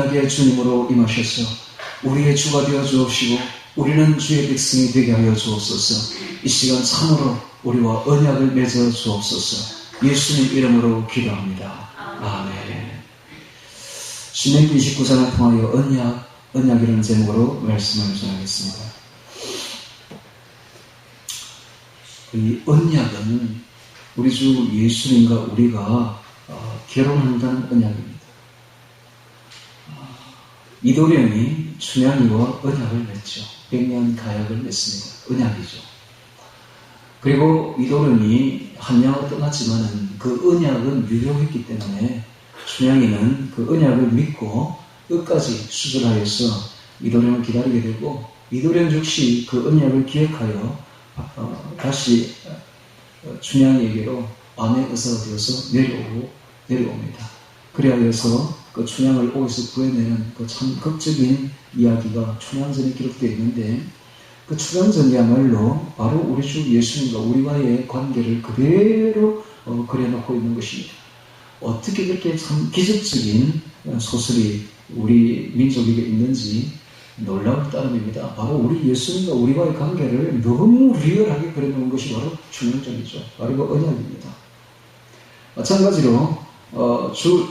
언약의 주님으로 임하셔서 우리의 주가 되어 주옵시고 우리는 주의 백성이 되게 하여 주옵소서. 이 시간 참으로 우리와 언약을 맺어 주옵소서. 예수님 이름으로 기도합니다. 아멘. 신명기 29장을 통하여 언약이라는 제목으로 말씀을 전하겠습니다. 이 언약은 우리 주 예수님과 우리가 결혼한다는 언약입니다. 이도령이 춘향이와 언약을 맺죠. 백년 가약을 맺습니다. 언약이죠. 그리고 이도령이 한양으로 떠났지만은 그 언약은 유효했기 때문에 춘향이는 그 언약을 믿고 끝까지 수절하여서 이도령을 기다리게 되고 이도령 역시 그 언약을 기억하여 다시 춘향이에게로 아내 의사가 되어서 내려옵니다. 그래서 그 춘향을 옥에서 구해내는 그 참 극적인 이야기가 춘향전에 기록되어 있는데 그 춘향전이야말로 바로 우리 주 예수님과 우리와의 관계를 그대로 그려놓고 있는 것입니다. 어떻게 그렇게 참 기적적인 소설이 우리 민족에게 있는지 놀라울 따름입니다. 바로 우리 예수님과 우리와의 관계를 너무 리얼하게 그려놓은 것이 바로 춘향전이죠. 바로 그 언약입니다. 마찬가지로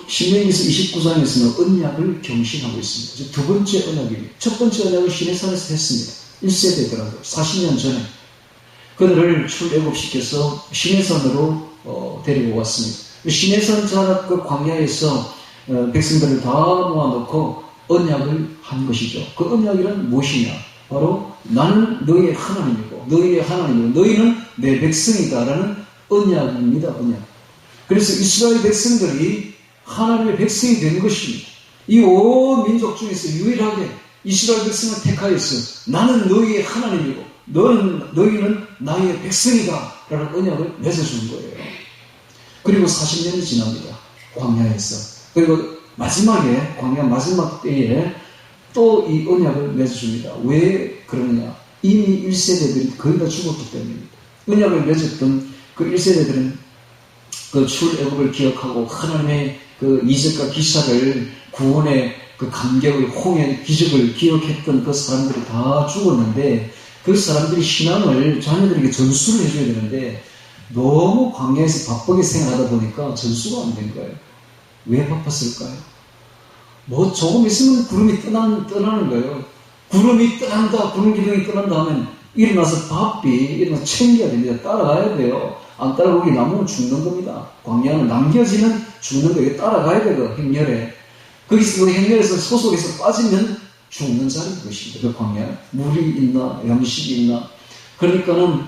신명기서 29장에서는 언약을 경신하고 있습니다. 두 번째 언약입니다. 첫 번째 언약을 시내산에서 했습니다. 1세대더라도 40년 전에 그들을 출애굽시켜서 시내산으로 데리고 왔습니다. 시내산 자락 그 광야에서 백성들을 다 모아놓고 언약을 한 것이죠. 그 언약이란 무엇이냐? 바로 나는 너희의 하나님이고 너희는 내 백성이다라는 언약입니다. 언약. 그래서 이스라엘 백성들이 하나님의 백성이 된 것입니다. 이 온 민족 중에서 유일하게 이스라엘 백성을 택하여서 나는 너희의 하나님이고 너희는 나의 백성이다 라는 언약을 맺어준 거예요. 그리고 40년이 지납니다. 광야에서. 그리고 마지막에 광야 마지막 때에 또 이 언약을 맺어줍니다. 왜 그러느냐? 이미 1세대들이 거의 다 죽었기 때문입니다. 언약을 맺었던 그 1세대들은 그 출애굽을 기억하고 하나님의 그 이적과 기사를 구원의 그 감격의 홍해의 기적을 기억했던 그 사람들이 다 죽었는데 그 사람들이 신앙을 자녀들에게 전수를 해줘야 되는데 너무 광야에서 바쁘게 생활하다 보니까 전수가 안 된 거예요. 왜 바빴을까요? 뭐 조금 있으면 구름이 떠나는 거예요. 구름이 떠난다, 구름 기둥이 떠난다 하면 일어나서 챙겨야 됩니다. 따라가야 돼요. 안 따라오기 나무는 죽는 겁니다. 광야는 남겨지면 죽는 거예요. 따라가야 돼요. 행렬에. 거기서 그 행렬에서 소속에서 빠지면 죽는 자리인 것입니다. 그 광야. 물이 있나, 양식이 있나. 그러니까는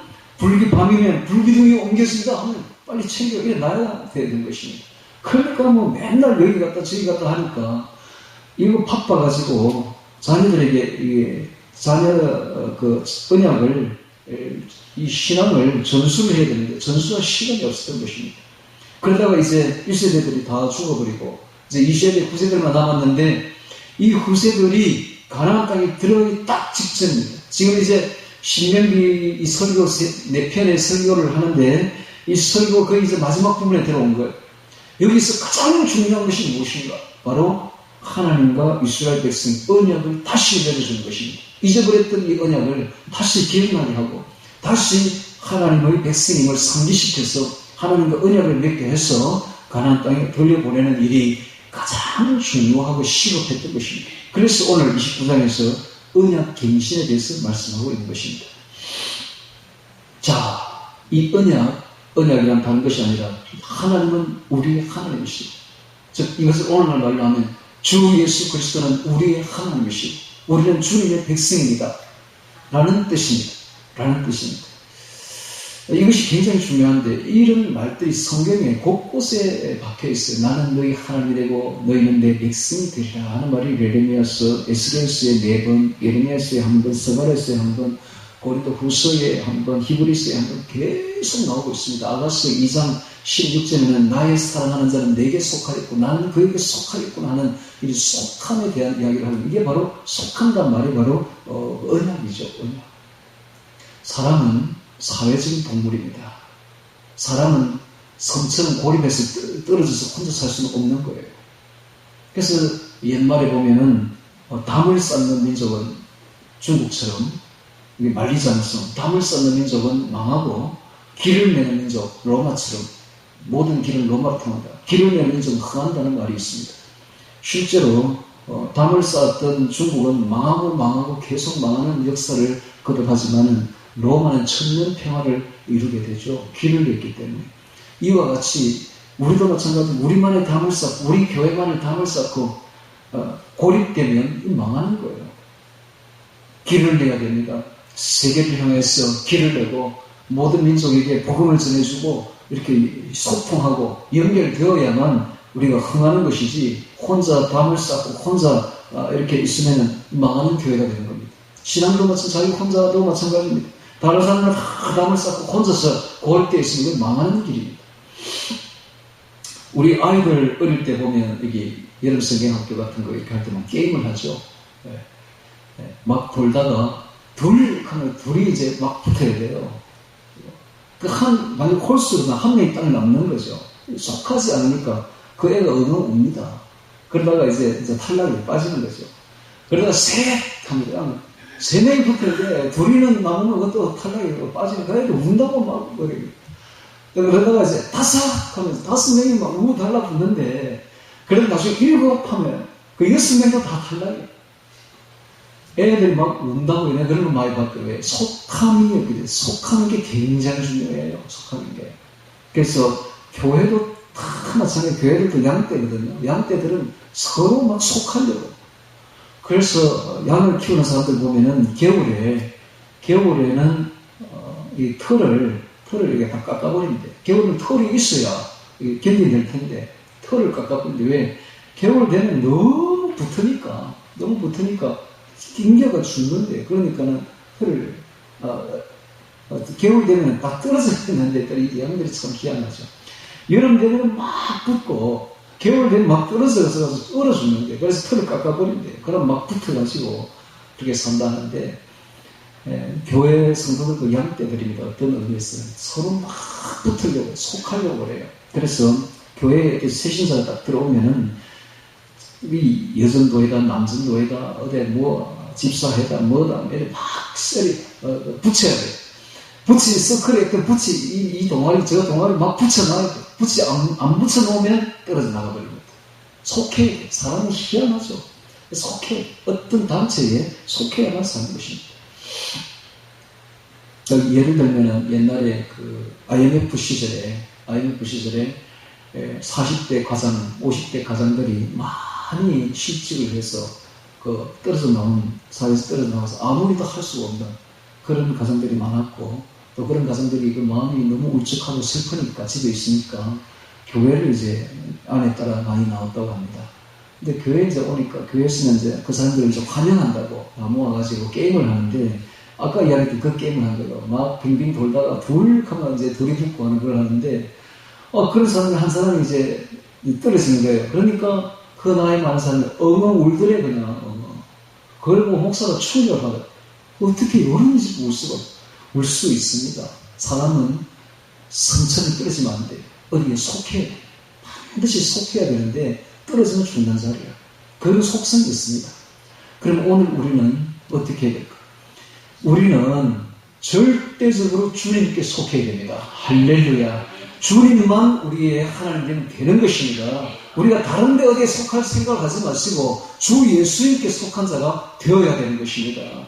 밤이면 불기둥이 옮겨진다 하면 빨리 챙겨 일어나야 되는 것입니다. 그러니까 뭐 맨날 여기 갔다 저기 갔다 하니까 이거 바빠가지고 자녀들에게 그 언약을 이 신앙을 전수를 해야 되는데 전수할 시간이 없었던 것입니다. 그러다가 이제 1세대들이 다 죽어버리고 이제 2세대, 9세대만 남았는데 이 후세들이 가나안 땅에 들어가기 딱 직전입니다. 지금 이제 신명기 이 설교 4편의 설교를 하는데 이 설교 거의 이제 마지막 부분에 들어온 거예요. 여기서 가장 중요한 것이 무엇인가? 바로 하나님과 이스라엘 백성 언약을 다시 맺어주는 것입니다. 잊어버렸던 이 언약을 다시 기억나게 하고 다시 하나님의 백성임을 상기시켜서 하나님과 언약을 맺게 해서 가나안 땅에 돌려보내는 일이 가장 중요하고 시급했던 것입니다. 그래서 오늘 29장에서 언약 갱신에 대해서 말씀하고 있는 것입니다. 자, 이 언약이란 다른 것이 아니라 하나님은 우리의 하나님이시고 즉 이것을 오늘날 말로 하면 주 예수 그리스도는 우리의 하나님이시고 우리는 주님의 백성입니다. 라는 뜻입니다. 이것이 굉장히 중요한데 이런 말들이 성경에 곳곳에 박혀 있어요. 나는 너희 하나님이 되고 너희는 내 백성이 되리라 하는 말이 예레미야서, 에스겔서에 4번, 예레미야서에 1번, 스가랴서에 1번, 고린도 후서에 1번, 히브리서에 1번 계속 나오고 있습니다. 아가서 2장 16절에는 나의 사랑하는 자는 내게 속하였고 나는 그에게 속하였구나 하는 이 속함에 대한 이야기를 하는 이게 바로 속한다는 말이 바로 언약이죠. 언약. 사람은 사회적인 동물입니다. 사람은 섬처럼 고립해서 떨어져서 혼자 살 수는 없는 거예요. 그래서 옛말에 보면은 담을 쌓는 민족은 중국처럼 이게 말리지 않습니다. 담을 쌓는 민족은 망하고 길을 내는 민족 로마처럼 모든 길은 로마로 통한다. 길을 내는 민족은 흥한다는 말이 있습니다. 실제로 담을 쌓았던 중국은 망하고 계속 망하는 역사를 거듭하지만은 로마는 천년 평화를 이루게 되죠. 길을 냈기 때문에. 이와 같이 우리도 마찬가지로 우리만의 담을 쌓고 우리 교회만의 담을 쌓고 고립되면 망하는 거예요. 길을 내야 됩니다. 세계를 향해서 길을 내고 모든 민족에게 복음을 전해주고 이렇게 소통하고 연결되어야만 우리가 흥하는 것이지 혼자 담을 쌓고 혼자 이렇게 있으면 망하는 교회가 되는 겁니다. 신앙도 마찬가지고 자기 혼자도 마찬가지입니다. 다른 사람은 다 담을 쌓고 혼자서 고립되어 있으면 이건 망하는 길입니다. 우리 아이들 어릴 때 보면 여기 여름 성경학교 같은 거 이렇게 할 때만 게임을 하죠. 막 돌다가 둘이 이제 막 붙어야 돼요. 만약 홀수로 한 명이 딱 남는 거죠. 속하지 않으니까 그 애가 엉엉 웁니다. 그러다가 이제 탈락이 빠지는 거죠. 그러다가 셋! 합니다. 세 명이 붙었는데 둘이는 남으면 그것도 탈락이 빠지니까 그 애가 운다고 막 그래요. 그러다가 이제 다섯! 하면서 5명이 막 우고 달라붙는데 그래도 나중에 7 하면 그 6명도 다 탈락이에요. 애들이 막 운다고 그런 거 많이 봤거든요. 속하는 게 굉장히 중요해요. 속하는 게. 그래서 교회도 다 마찬가지로 교회들도 양떼거든요. 양떼들은 서로 막 속하려고. 그래서 양을 키우는 사람들 보면은 겨울에는 이 털을 이렇게 다 깎아버리는데 겨울은 털이 있어야 견디될 텐데 털을 깎아버리는데 왜? 겨울 되면 너무 붙으니까 낑겨가 죽는데 그러니까는 털을 겨울 되면 딱 떨어져야 되는데 이 양들이 참 희한하죠. 여름 되면 막 붙고 겨울 되면 막 떨어져서 얼어 죽는데 그래서 털을 깎아버린대. 그럼 막 붙어가지고 그렇게 산다는데 교회 성도들도 양떼들입니다. 어떤 의미에서 서로 막 붙으려고 속하려고 그래요. 그래서 교회에 새신자가 딱 들어오면은 이 여전도회다 남전도회다 어디 집사회다 뭐다 이렇게 막 붙여야 돼요. 서클에 있던 이 동아리 저 동아리 막 붙여놔야 돼. 안 붙여놓으면 떨어져 나가버립니다. 속해. 사람은 희한하죠. 속해. 어떤 단체에 속해야만 사는 것입니다. 예를 들면 옛날에 IMF 시절에 40대 가장, 50대 가장들이 많이 실직을 해서 사회에서 떨어져 나와서 아무리도 할 수가 없는 그런 가정들이 많았고 또 그런 가정들이 마음이 너무 울적하고 슬프니까 집에 있으니까 교회를 이제 안에 따라 많이 나왔다고 합니다. 근데 교회에 이제 오니까 교회에서는 이제 그 사람들을 이제 환영한다고 모아가지고 게임을 하는데 아까 이야기했던 그 게임을 한 거예요. 막 빙빙 돌다가 하면 이제 돌이 붙고 하는 걸 하는데 그런 사람이 한 사람이 이제 떨어지는 거예요. 그러니까 그 나이 많은 사람이 엉엉 울더래 그냥 그리고 목사가 충격하고 어떻게 이런 식으로 울 수 있습니다. 사람은 성천에 떨어지면 안 돼요. 어디에 속해야 돼요. 반드시 속해야 되는데 떨어지면 죽는 자리야. 그런 속성이 있습니다. 그럼 오늘 우리는 어떻게 해야 될까? 우리는 절대적으로 주님께 속해야 됩니다. 할렐루야. 주님만 우리의 하나님 되는 것입니다. 우리가 다른 데 어디에 속할 생각을 하지 마시고 주 예수님께 속한 자가 되어야 되는 것입니다.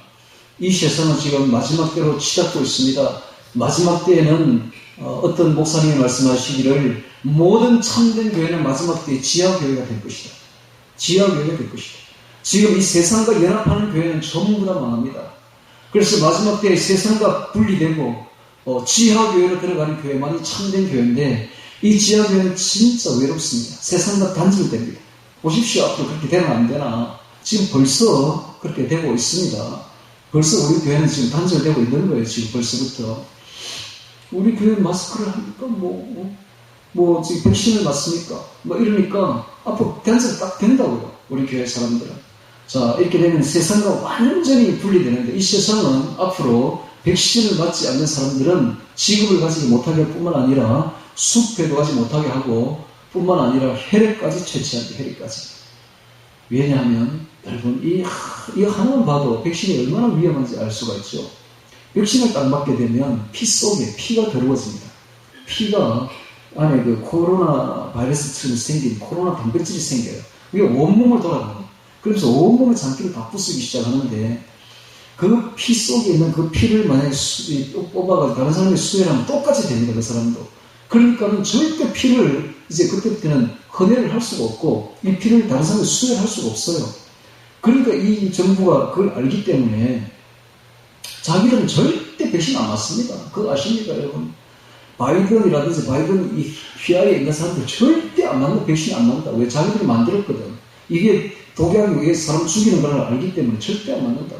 이 세상은 지금 마지막 때로 치닫고 있습니다. 마지막 때에는 어떤 목사님이 말씀하시기를 모든 참된 교회는 마지막 때에 지하교회가 될 것이다. 지하교회가 될 것이다. 지금 이 세상과 연합하는 교회는 전부 다 망합니다. 그래서 마지막 때에 세상과 분리되고 지하교회로 들어가는 교회만이 참된 교회인데 이 지하교회는 진짜 외롭습니다. 세상과 단절됩니다. 보십시오. 앞으로 그렇게 되면 안 되나. 지금 벌써 그렇게 되고 있습니다. 벌써 우리 교회는 지금 단절되고 있는 거예요. 지금 벌써부터. 우리 교회 마스크를 합니까? 지금 백신을 맞습니까? 이러니까 앞으로 단절 딱 된다고요. 우리 교회 사람들은. 자, 이렇게 되면 세상과 완전히 분리되는데 이 세상은 앞으로 백신을 맞지 않는 사람들은 직업을 가지지 못하게 할 뿐만 아니라 숲에도 가지 못하게 하고 뿐만 아니라 혈액까지 채취한다. 혈액까지. 왜냐하면 여러분 이 하나만 봐도 백신이 얼마나 위험한지 알 수가 있죠. 백신을 딱 맞게 되면 피 속에 피가 더러워집니다. 피가 안에 그 코로나 바이러스처럼 생긴 코로나 단백질이 생겨요. 그게 온몸을 돌아가요. 그래서 온몸의 장기를 다 부수기 시작하는데 그 피 속에 있는 그 피를 만약에 뽑아가지고 다른 사람이 수혈하면 똑같이 됩니다. 그 사람도. 그러니까는 절대 피를 이제 그때부터는 헌혈을 할 수가 없고 이 피를 다른 사람이 수혈할 수가 없어요. 그러니까 이 정부가 그걸 알기 때문에 자기들은 절대 백신 안 맞습니다. 그거 아십니까, 여러분? 바이든이라든지 바이든 이 휘하에 있는 사람들 절대 안 맞는 백신 안 맞는다. 왜? 자기들이 만들었거든. 이게 독약이 왜 사람 죽이는 걸 알기 때문에 절대 안 맞는다.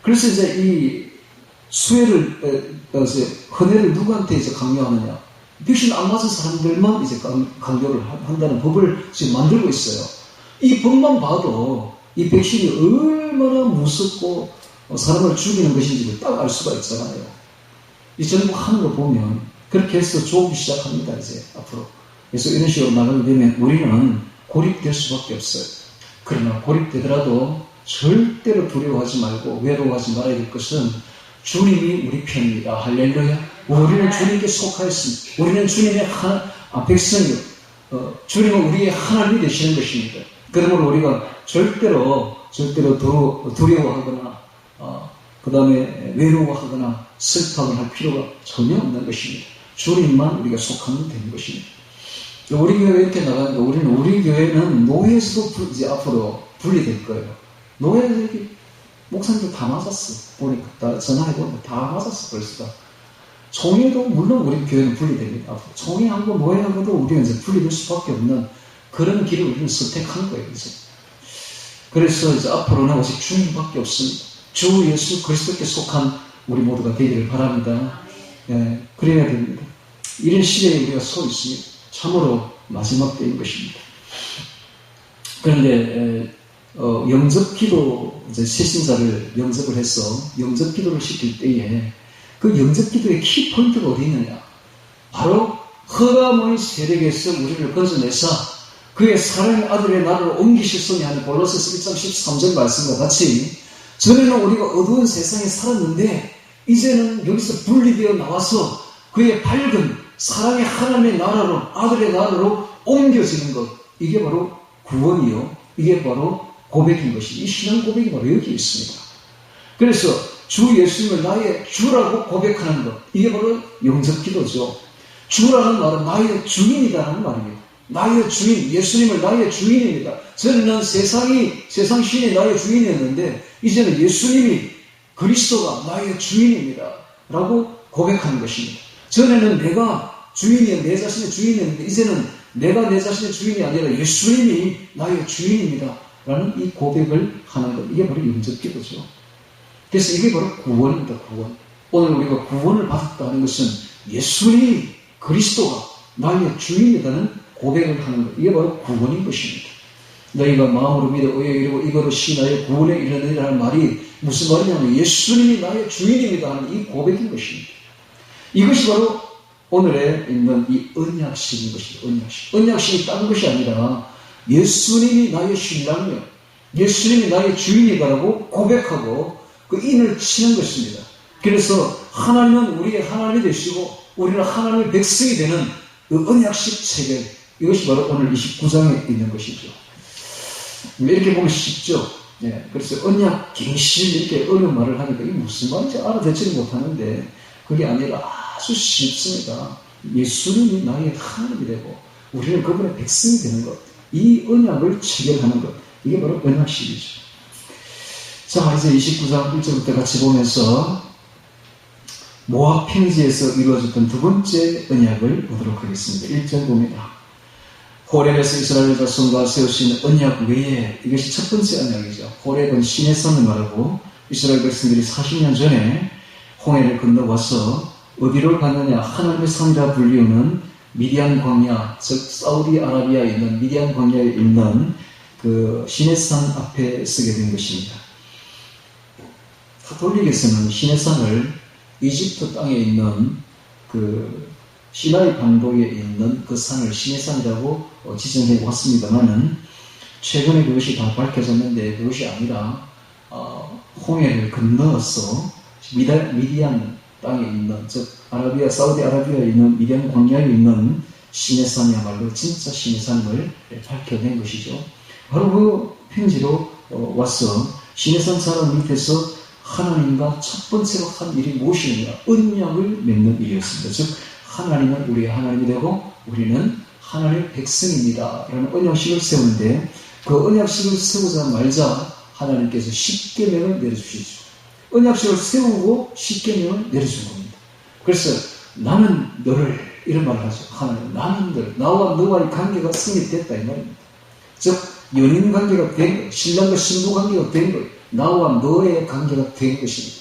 그래서 이제 이 수혜를, 헌혈을 누구한테 이제 강요하느냐? 백신 안 맞은 사람들만 이제 강요를 한다는 법을 지금 만들고 있어요. 이 법만 봐도 이 백신이 얼마나 무섭고 사람을 죽이는 것인지를 딱 알 수가 있잖아요. 이 정부 하는 거 보면 그렇게 해서 좋기 시작합니다. 이제 앞으로. 그래서 이런 식으로 나가게 되면 우리는 고립될 수밖에 없어요. 그러나 고립되더라도 절대로 두려워하지 말고 외로워하지 말아야 될 것은 주님이 우리 편입니다. 할렐루야. 우리는 주님께 속하였습니다. 우리는 주님의 백성이요. 주님은 우리의 하나님이 되시는 것입니다. 그러므로 우리가 절대로 두려워하거나 그 다음에 외로워하거나 슬퍼하거나 할 필요가 전혀 없는 것입니다. 주님만 우리가 속하면 되는 것입니다. 우리 교회 이렇게 나가니까 우리 교회는 노예에서도 이제 앞으로 분리될 거예요. 노예들이 목사님들 다 맞았어. 보니까 다 전화해보니까 다 맞았어. 벌써 다. 총회도 물론 우리 교회는 분리됩니다. 앞으로 총회하고 노예하고도 우리는 이제 분리될 수밖에 없는 그런 길을 우리는 선택한 거예요. 이제. 그래서 이제 앞으로는 오직 주님밖에 없습니다. 주 예수 그리스도께 속한 우리 모두가 되기를 바랍니다. 예, 그래야 됩니다. 이런 시대에 우리가 서 있습니다. 참으로 마지막 때인 것입니다. 그런데 영접기도 이제 새신자를 영접을 해서 영접기도를 시킬 때에 그 영접기도의 키포인트가 어디 있느냐? 바로 허가모의 세력에서 우리를 건져내서 그의 사랑의 아들의 나라로 옮기실소니 하는 골로새서 1장 13절 말씀과 같이 전에는 우리가 어두운 세상에 살았는데 이제는 여기서 분리되어 나와서 그의 밝은 사랑의 하나님의 나라로 아들의 나라로 옮겨지는 것, 이게 바로 구원이요, 이게 바로 고백인 것이, 이 신앙 고백이 바로 여기 있습니다. 그래서 주 예수님을 나의 주라고 고백하는 것, 이게 바로 영접기도죠. 주라는 말은 나의 주인이다라는 말입니다. 나의 주인, 예수님을 나의 주인입니다. 저는 세상 신이 나의 주인이었는데 이제는 예수님이 그리스도가 나의 주인입니다 라고 고백하는 것입니다. 전에는 내가 내 자신의 주인이었는데 이제는 내가 내 자신의 주인이 아니라 예수님이 나의 주인입니다 라는 이 고백을 하는 것, 이게 바로 영접기도죠. 그래서 이게 바로 구원입니다. 구원. 오늘 우리가 구원을 받았다는 것은 예수님이 그리스도가 나의 주인이라는 고백을 하는 것, 이게 바로 구원인 것입니다. 너희가 마음으로 믿어 의에 이르고 이거로 시나의 구원에 이르느니라 하는 말이 무슨 말이냐면 예수님이 나의 주인입니다 하는 이 고백인 것입니다. 이것이 바로 오늘에 있는 이 언약식인 것입니다. 언약식. 언약식이 딴 것이 아니라 예수님이 나의 신랑이요, 예수님이 나의 주인이다라고 고백하고 그 인을 치는 것입니다. 그래서 하나님은 우리의 하나님이 되시고 우리는 하나님의 백성이 되는 그 언약식 체계, 이것이 바로 오늘 29장에 있는 것이죠. 이렇게 보면 쉽죠. 예, 그래서 언약, 갱신, 이렇게 어려운 말을 하니까 이게 무슨 말인지 알아듣지는 못하는데 그게 아니라 아주 쉽습니다. 예수님이 나의 하나님이 되고 우리는 그분의 백성이 되는 것, 이 언약을 체결하는 것, 이게 바로 언약식이죠. 자, 이제 29장 1절부터 같이 보면서 모압 평지에서 이루어졌던 두 번째 언약을 보도록 하겠습니다. 1절 봅니다. 호렙에서 이스라엘 자손과 세우신 언약 외에, 이것이 첫 번째 언약이죠. 호렙은 신의 산을 말하고 이스라엘 백성들이 40년 전에 홍해를 건너와서 어디로 갔느냐, 하나님의 산이라 불리우는 미디안 광야, 즉 사우디아라비아에 있는 미디안 광야에 있는 그 신의 산 앞에 서게 된 것입니다. 가톨릭에서는 신의 산을 이집트 땅에 있는 그 시나이 반도에 있는 그 산을 신의 산이라고 지정해 왔습니다만은 최근에 그것이 다 밝혀졌는데 그것이 아니라 홍해를 건너서 미디안 땅에 있는, 즉 사우디아라비아에 있는 미디안 광야에 있는 신의 산이야말로 진짜 신의 산을 밝혀낸 것이죠. 바로 그 평지로 와서 신의 산 사람 밑에서 하나님과 첫 번째로 한 일이 무엇이냐? 언약을 맺는 일이었습니다. 즉 하나님은 우리의 하나님이 되고 우리는 하나님의 백성입니다 라는 언약식을 세우는데, 그 언약식을 세우자 말자 하나님께서 십계명을 내려주시죠. 언약식을 세우고 십계명을 내려준 겁니다. 그래서 나는 너를, 이런 말을 하죠. 하나님, 나는 너를, 나와 너와의 관계가 성립됐다 이 말입니다. 즉 연인 관계가 된 거예요. 신랑과 신부 관계가 된 거예요. 나와 너의 관계가 된 것입니다.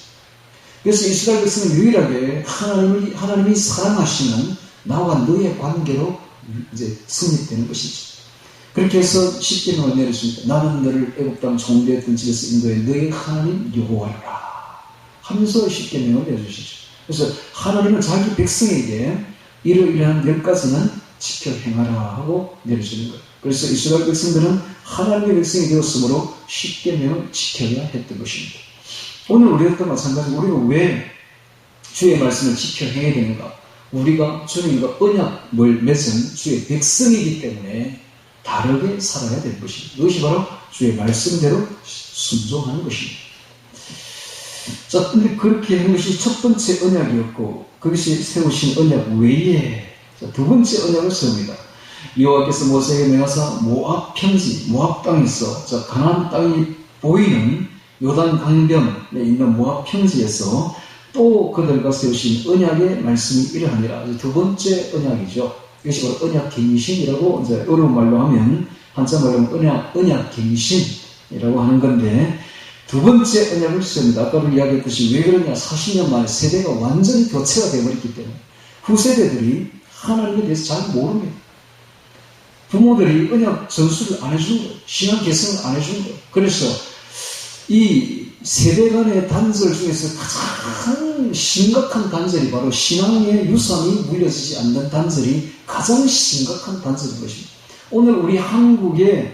그래서 이스라엘 백성은 유일하게 하나님이 사랑하시는 나와 너의 관계로 이제 성립되는 것이죠. 그렇게 해서 십계명을 내렸습니다. 나는 너를 애굽 땅 종되었던 집에서 인도해 너의 하나님 여호와라 하면서 십계명을 내주시죠. 그래서 하나님은 자기 백성에게 이러이러한 10가지는 지켜 행하라 하고 내려주는 거예요. 그래서 이스라엘 백성들은 하나님의 백성이 되었으므로 십계명을 지켜야 했던 것입니다. 오늘 우리도 마찬가지로 우리가 왜 주의 말씀을 지켜 행해야 되는가? 우리가 주님과 언약을 맺은 주의 백성이기 때문에 다르게 살아야 되는 것입니다. 이것이 바로 주의 말씀대로 순종하는 것입니다. 자, 근데 그렇게 한 것이 첫 번째 언약이었고, 그것이 세우신 언약 외에 두 번째 언약을 세웁니다. 여호와께서 모세에게 명하사 모압 평지, 모압 땅에서, 가나안 땅이 보이는 요단 강변에 있는 모압 평지에서 또 그들과 세우신 언약의 말씀이 이러하니라. 두 번째 언약이죠. 이것이 바로 언약갱신이라고, 이제 어려운 말로 하면, 한자 말로 하면 언약갱신이라고 하는 건데, 두 번째 언약을 세웁니다. 아까도 이야기했듯이 왜 그러냐? 40년 만에 세대가 완전히 교체가 되어버렸기 때문에 후세대들이 하나님에 대해서 잘 모릅니다. 부모들이 언약 전수를 안 해준 거예요. 신앙 개성을 안 해준 거예요. 그래서 이 세대 간의 단절 중에서 가장 심각한 단절이 바로 신앙의 유산이 물려지지 않는 단절이 가장 심각한 단절인 것입니다. 오늘 우리 한국의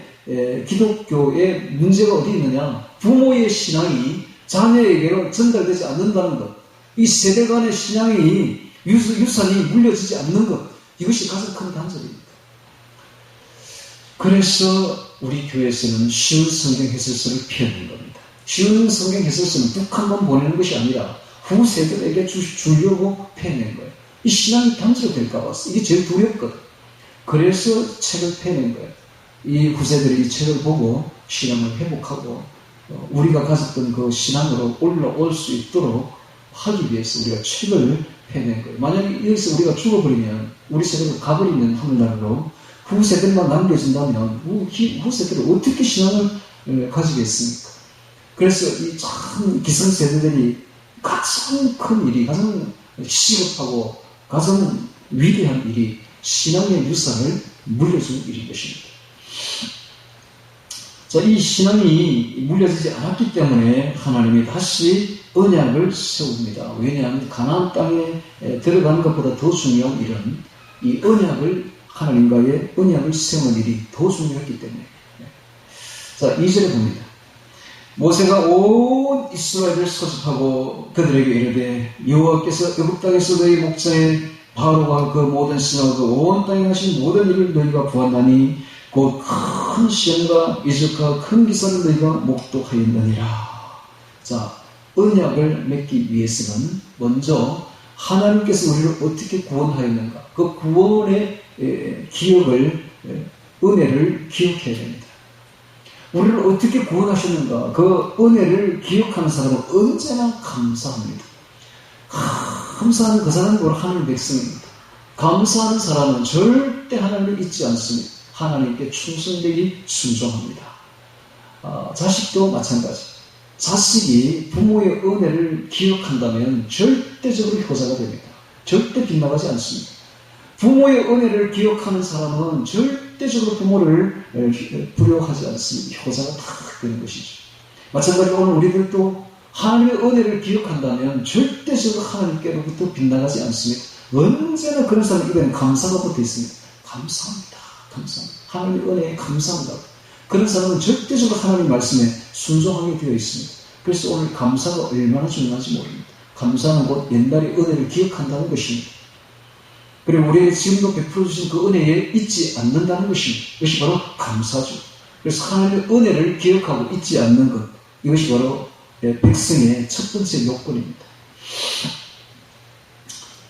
기독교의 문제가 어디 있느냐? 부모의 신앙이 자녀에게로 전달되지 않는다는 것. 이 세대 간의 신앙이 유산이 물려지지 않는 것. 이것이 가장 큰 단절입니다. 그래서 우리 교회에서는 쉬운 성경 해설서를 펴는 겁니다. 쉬운 성경 해설서는 북한만 보내는 것이 아니라 후세들에게 주려고 펴낸 거예요. 이 신앙이 단절될까 봐 이게 제일 두렵거든. 그래서 책을 펴낸 거예요. 이 후세들이 이 책을 보고 신앙을 회복하고 우리가 가졌던 그 신앙으로 올라올 수 있도록 하기 위해서 우리가 책을 펴낸 거예요. 만약에 여기서 우리가 죽어버리면, 우리 세대가 가버리면 하늘나라로 후세들만 남겨진다면 후세들은 어떻게 신앙을 가지겠습니까? 그래서 이 참 기성세대들이 가장 큰 일이, 가장 시급하고 가장 위대한 일이 신앙의 유산을 물려주는 일인 것입니다. 자, 이 신앙이 물려지지 않았기 때문에 하나님이 다시 언약을 세웁니다. 왜냐하면 가나안 땅에 들어가는 것보다 더 중요한 일은 이 언약을, 하나님과의 언약을 세우는 일이 더 중요했기 때문에. 자, 2절에 봅니다. 모세가 온 이스라엘을 소집하고 그들에게 이르되 여호와께서 애굽 땅에서 너희 목자의 바로와 그 모든 신하와 그 온 땅에 하신 모든 일을 너희가 보았나니 곧 큰 시험과 이적과 큰 기사를 너희가 목도하였느니라. 자, 언약을 맺기 위해서는 먼저 하나님께서 우리를 어떻게 구원하였는가, 그 구원의 기억을, 은혜를 기억해야 됩니다. 우리를 어떻게 구원하셨는가, 그 은혜를 기억하는 사람은 언제나 감사합니다. 감사하는 그 사람은 바로 하나님의 백성입니다. 감사하는 사람은 절대 하나님을 잊지 않습니다. 하나님께 충성되기 순종합니다. 자식도 마찬가지. 자식이 부모의 은혜를 기억한다면 절대적으로 효자가 됩니다. 절대 빗나가지 않습니다. 부모의 은혜를 기억하는 사람은 절대적으로 부모를 불효하지 않습니다. 효자가 다 되는 것이죠. 마찬가지로 오늘 우리들도 하나님의 은혜를 기억한다면 절대적으로 하나님께로부터 빗나가지 않습니다. 언제나 그런 사람 입에는 감사가 붙어 있습니다. 감사합니다. 감사합니다. 하나님의 은혜에 감사합니다. 그런 사람은 절대적으로 하나님 말씀에 순종하게 되어 있습니다. 그래서 오늘 감사가 얼마나 중요한지 모릅니다. 감사는 곧 옛날의 은혜를 기억한다는 것입니다. 그리고 우리에게 지금도 베풀어 주신 그 은혜에 잊지 않는다는 것입니다. 이것이 바로 감사죠. 그래서 하나님의 은혜를 기억하고 잊지 않는 것, 이것이 바로 백성의 첫 번째 요건입니다.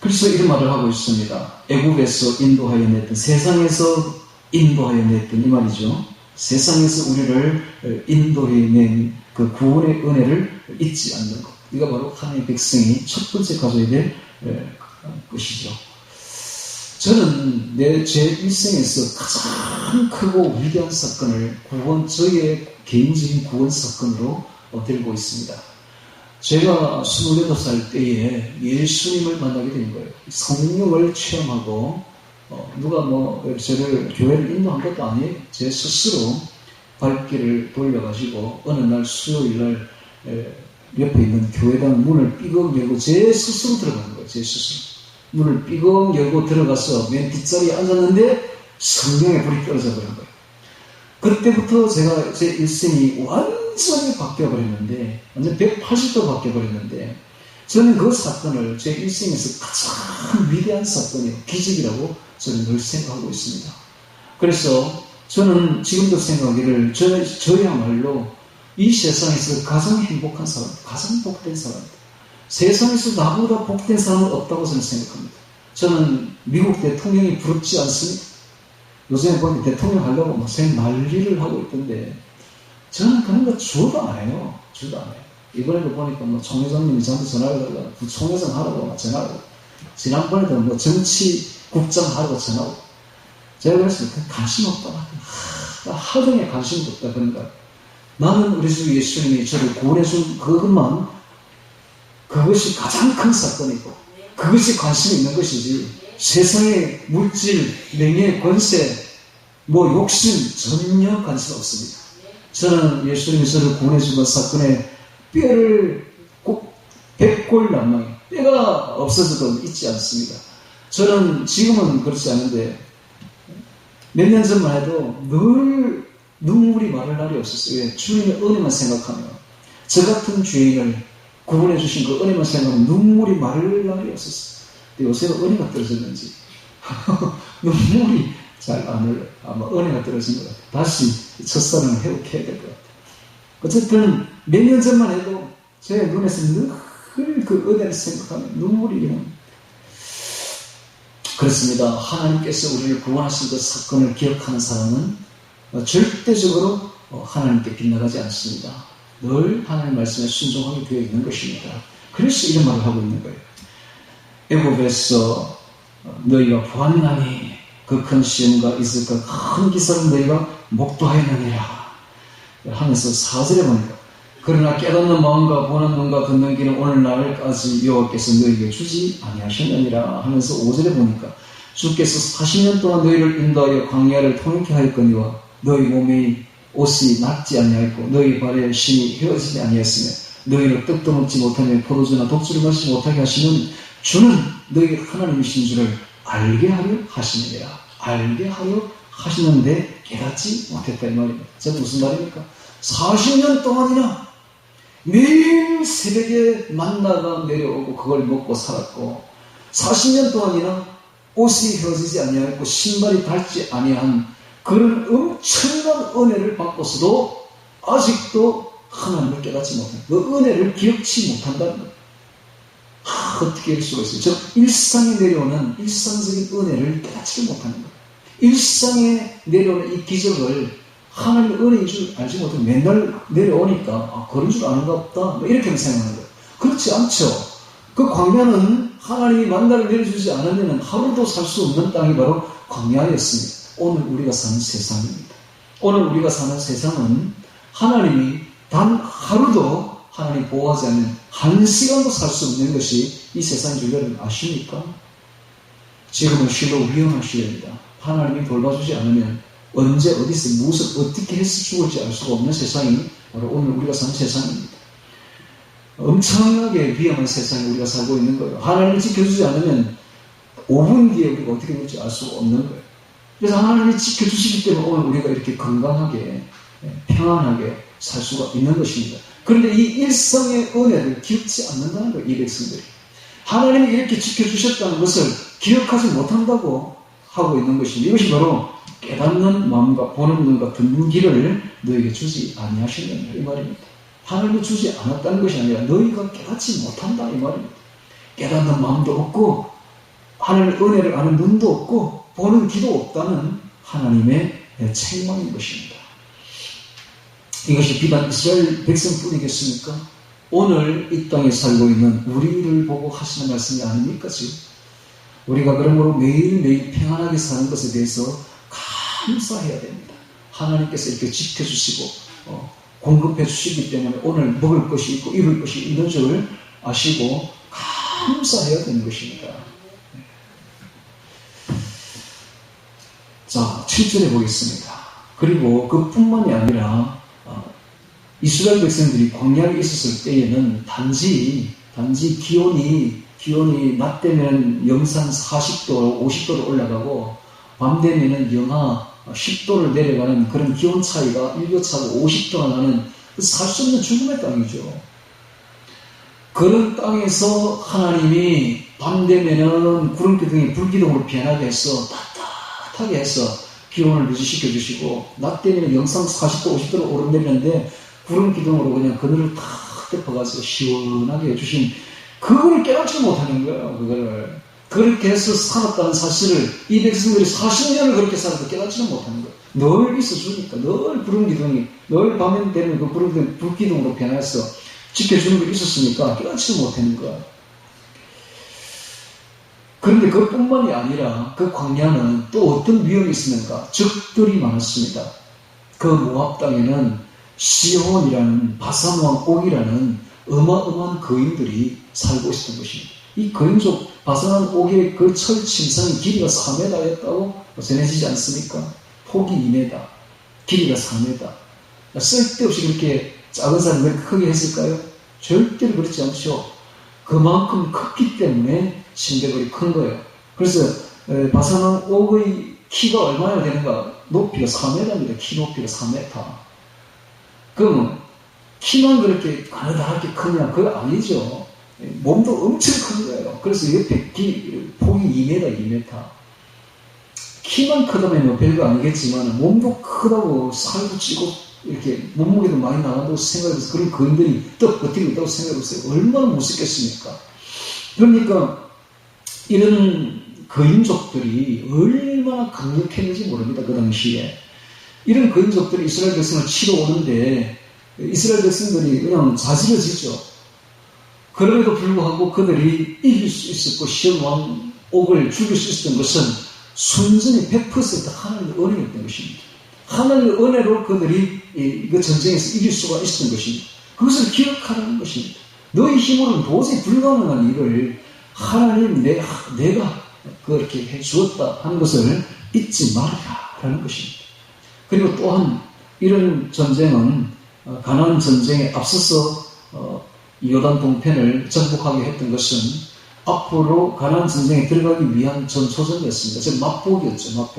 그래서 이런 말을 하고 있습니다. 애국에서 인도하여 냈던, 세상에서 인도하여 냈던 이 말이죠. 세상에서 우리를 인도해 낸 그 구원의 은혜를 잊지 않는 것. 이가 바로 하나님의 백성이 첫 번째 가져야 될 것이죠. 저는 제 일생에서 가장 크고 위대한 사건을 저의 개인적인 구원 사건으로 들고 있습니다. 제가 28살 때에 예수님을 만나게 된 거예요. 성령을 체험하고 누가 저를 교회를 인도한 것도 아니에요. 제 스스로 발길을 돌려가지고 어느 날 수요일날 옆에 있는 교회당 문을 삐걱 열고 제 스스로 들어가는 거예요. 제 스스로 문을 삐걱 열고 들어가서 맨 뒷자리에 앉았는데 성령의 불이 떨어져 버린 거예요. 그때부터 제가 제 일생이 완전히 바뀌어버렸는데, 완전 180도 바뀌어버렸는데, 저는 그 사건을 제 일생에서 가장 위대한 사건이요, 기적이라고 저는 늘 생각하고 있습니다. 그래서 저는 지금도 생각하기를 저야말로 이 세상에서 가장 행복한 사람, 가장 복된 사람입니다. 세상에서 나보다 복된 사람은 없다고 저는 생각합니다. 저는 미국 대통령이 부럽지 않습니다. 요즘에 보니 대통령 하려고 막 난리를 하고 있던데, 저는 그런 거 주어도 안 해요. 주어도 안 해요. 이번에도 보니까 총회장님이 저한테 전화를 달라고, 부총회장 하라고 전화하고, 지난번에도 정치국장 하라고 전화하고, 제가 그랬어요. 관심 없다. 하루 종일 관심도 없다. 그런가. 나는 우리 주 예수님이 저를 구원해준 그것만, 그것이 가장 큰 사건이고, 그것이 관심이 있는 것이지, 세상의 물질, 명예, 권세, 욕심 전혀 관심 없습니다. 저는 예수님이 저를 구원해준 사건에 뼈를 꼭 백골난망, 뼈가 없어져도 잊지 않습니다. 저는 지금은 그렇지 않은데 몇 년 전만 해도 늘 눈물이 마를 날이 없었어요. 왜? 주님의 은혜만 생각하면, 저 같은 죄인을 구원해 주신 그 은혜만 생각하면 눈물이 마를 날이 없었어요. 근데 요새는 은혜가 떨어졌는지 눈물이 잘 안 흘러요. 아마 은혜가 떨어진 것 같아요. 다시 첫사랑을 회복해야 될 것 같아요. 어쨌든 몇 년 전만 해도 제 눈에서 늘 그 은혜를 생각하면 눈물이 그냥. 그렇습니다. 하나님께서 우리를 구원하신 그 사건을 기억하는 사람은 절대적으로 하나님께 빗나가지 않습니다. 늘 하나님 말씀에 순종하게 되어 있는 것입니다. 그래서 이런 말을 하고 있는 거예요. 애굽에서 너희가 보았나니 그 큰 시험과 있을 그 큰 기사를 너희가 목도하였느니라 하면서 4절에 보니까, 그러나 깨닫는 마음과 보는 눈과 듣는 귀는 오늘날까지 여호와께서 너희에게 주지 아니하셨느니라 하면서 5절에 보니까, 주께서 40년 동안 너희를 인도하여 광야를 통행케 하였거니와 너희 몸의 옷이 낫지 아니하였고 너희 발의 심이 헤어지지 아니하였으며 너희를 떡도 먹지 못하며 포도주나 독주를 마시지 못하게 하시는 주는 너희 하나님이신 줄을 알게 하려 하시느니라. 알게 하려 하시는데 깨닫지 못했다, 이 말입니다. 저 무슨 말입니까? 40년 동안이나 매일 새벽에 만나가 내려오고 그걸 먹고 살았고, 40년 동안이나 옷이 헤어지지 아니하였고 신발이 닳지 아니한 그런 엄청난 은혜를 받고서도 아직도 하나님을 깨닫지 못한, 그 은혜를 기억치 못한다는 거예요. 어떻게 할 수가 있어요? 즉 일상에 내려오는 일상적인 은혜를 깨닫지 못하는 거예요. 일상에 내려오는 이 기적을 하나님의 은혜인 줄 알지 못하고 맨날 내려오니까 그런 줄 아는가 보다, 이렇게 생각하는 거예요. 그렇지 않죠. 그 광야는 하나님이 만나를 내려주지 않으면 하루도 살 수 없는 땅이 바로 광야였습니다. 오늘 우리가 사는 세상입니다. 오늘 우리가 사는 세상은 하나님이 단 하루도 하나님 보호하지 않으면 한 시간도 살 수 없는 것이 이 세상 줄 여러분 아십니까? 지금은 실로 위험한 시대입니다. 하나님이 돌봐주지 않으면 언제 어디서 무엇을 어떻게 해서 죽을지 알 수가 없는 세상이 바로 오늘 우리가 사는 세상입니다. 엄청나게 위험한 세상에 우리가 살고 있는 거예요. 하나님이 지켜주지 않으면 5분 뒤에 우리가 어떻게 될지 알 수가 없는 거예요. 그래서 하나님이 지켜주시기 때문에 오늘 우리가 이렇게 건강하게 평안하게 살 수가 있는 것입니다. 그런데 이 일성의 은혜를 기억지 않는다는 거예요. 이 백성들이. 하나님이 이렇게 지켜주셨다는 것을 기억하지 못한다고 하고 있는 것입니다. 이것이 바로 깨닫는 마음과 보는 눈과 듣는 길을 너에게 주지 아니하신다 이 말입니다. 하나님이 주지 않았다는 것이 아니라 너희가 깨닫지 못한다 이 말입니다. 깨닫는 마음도 없고 하나님의 은혜를 아는 눈도 없고 보는 귀도 없다는 하나님의 책망인 것입니다. 이것이 비단 이스라엘 백성뿐이겠습니까? 오늘 이 땅에 살고 있는 우리를 보고 하시는 말씀이 아닙니까? 지금 우리가 그러므로 매일매일 평안하게 사는 것에 대해서 감사해야 됩니다. 하나님께서 이렇게 지켜주시고 공급해 주시기 때문에 오늘 먹을 것이 있고 입을 것이 있는 줄 아시고 감사해야 되는 것입니다. 자, 7절에 보겠습니다. 그리고 그뿐만이 아니라 이스라엘 백성들이 광야에 있었을 때에는 단지 기온이 낮 되면 영상 40도, 50도로 올라가고 밤 되면은 영하 10도를 내려가는 그런 기온 차이가 일교차가 50도가 나는 살 수 없는 죽음의 땅이죠. 그런 땅에서 하나님이 밤 되면은 구름기둥이 불기둥으로 변하게 해서 따뜻하게 해서 기온을 유지시켜 주시고 낮 되면 영상 40도, 50도로 오르내리는데 구름기둥으로 그냥 그늘을 탁 덮어가지고 시원하게 해주신 그걸 깨닫지 못하는 거예요. 그거를 그렇게 해서 살았다는 사실을 이 백성들이 40년을 그렇게 살아도 깨닫지는 못하는 거예요. 늘 있어주니까 늘 구름기둥이 늘 밤에 되면 그 구름기둥 불기둥으로 변해서 지켜주는 게 있었으니까 깨닫지는 못하는 거예요. 그런데 그것뿐만이 아니라 그 광야는 또 어떤 위험이 있습니까? 적들이 많았습니다. 그 모압 땅에는 시혼이라는 바산왕 옥이라는 어마어마한 거인들이 살고 있었던 것입니다. 이 거인족 바산왕 옥의 그 철 침상이 길이가 4m였다고 전해지지 않습니까? 폭이 2m, 길이가 4m. 쓸데없이 그렇게 작은 사람이 왜 크게 했을까요? 절대로 그렇지 않죠. 그만큼 컸기 때문에 침대걸이 큰 거예요. 그래서 바산왕 옥의 키가 얼마나 되는가? 높이가 4m입니다. 키 높이가 4m. 그러면 키만 그렇게 가느다랗게 크냐? 그거 아니죠. 몸도 엄청 큰 거예요. 그래서 옆에 폭이 2m. 키만 크다면 뭐 별거 아니겠지만 몸도 크다고 살도 찌고 이렇게 몸무게도 많이 나간다고 생각해서 그런 거인들이 또 버티고 있다고 생각해보세요. 얼마나 무섭겠습니까? 그러니까 이런 거인족들이 얼마나 강력했는지 모릅니다. 그 당시에. 이런 거인족들이 이스라엘 백성을 치러 오는데 이스라엘 백성들이 그냥 자지러지죠. 그럼에도 불구하고 그들이 이길 수 있었고 시온왕 옥을 죽일 수 있었던 것은 순전히 100% 하나님의 은혜였던 것입니다. 하나님의 은혜로 그들이 그 전쟁에서 이길 수가 있었던 것입니다. 그것을 기억하라는 것입니다. 너희 힘으로는 도저히 불가능한 일을 하나님 내가 그렇게 해주었다 하는 것을 잊지 말아라는 것입니다. 그리고 또한 이런 전쟁은 가나안 전쟁에 앞서서 요단 동편을 정복하게 했던 것은 앞으로 가나안 전쟁에 들어가기 위한 전초전이었습니다. 즉 맛보기였죠.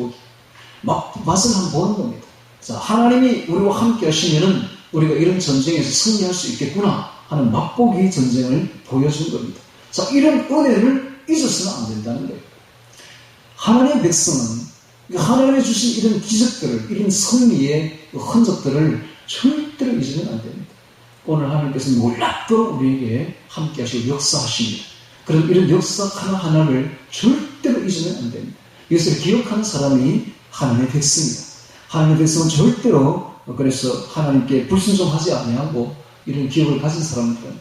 맛을 한번 보는 겁니다. 자, 하나님이 우리와 함께 하시면은 우리가 이런 전쟁에서 승리할 수 있겠구나 하는 맛보기 전쟁을 보여준 겁니다. 자, 이런 은혜를 잊어서는 안 된다는 거예요. 하나님의 백성은 하나님이 주신 이런 기적들을, 이런 승리의 흔적들을 절대로 잊으면 안 됩니다. 오늘 하나님께서는 놀랍도록 우리에게 함께 하시고 역사하십니다. 그럼 이런 역사 하나하나를 절대로 잊으면 안 됩니다. 이것을 기억하는 사람이 하나님의 백성이다. 하나님의 백성은 절대로 그래서 하나님께 불순종하지 아니하고 이런 기억을 가진 사람들은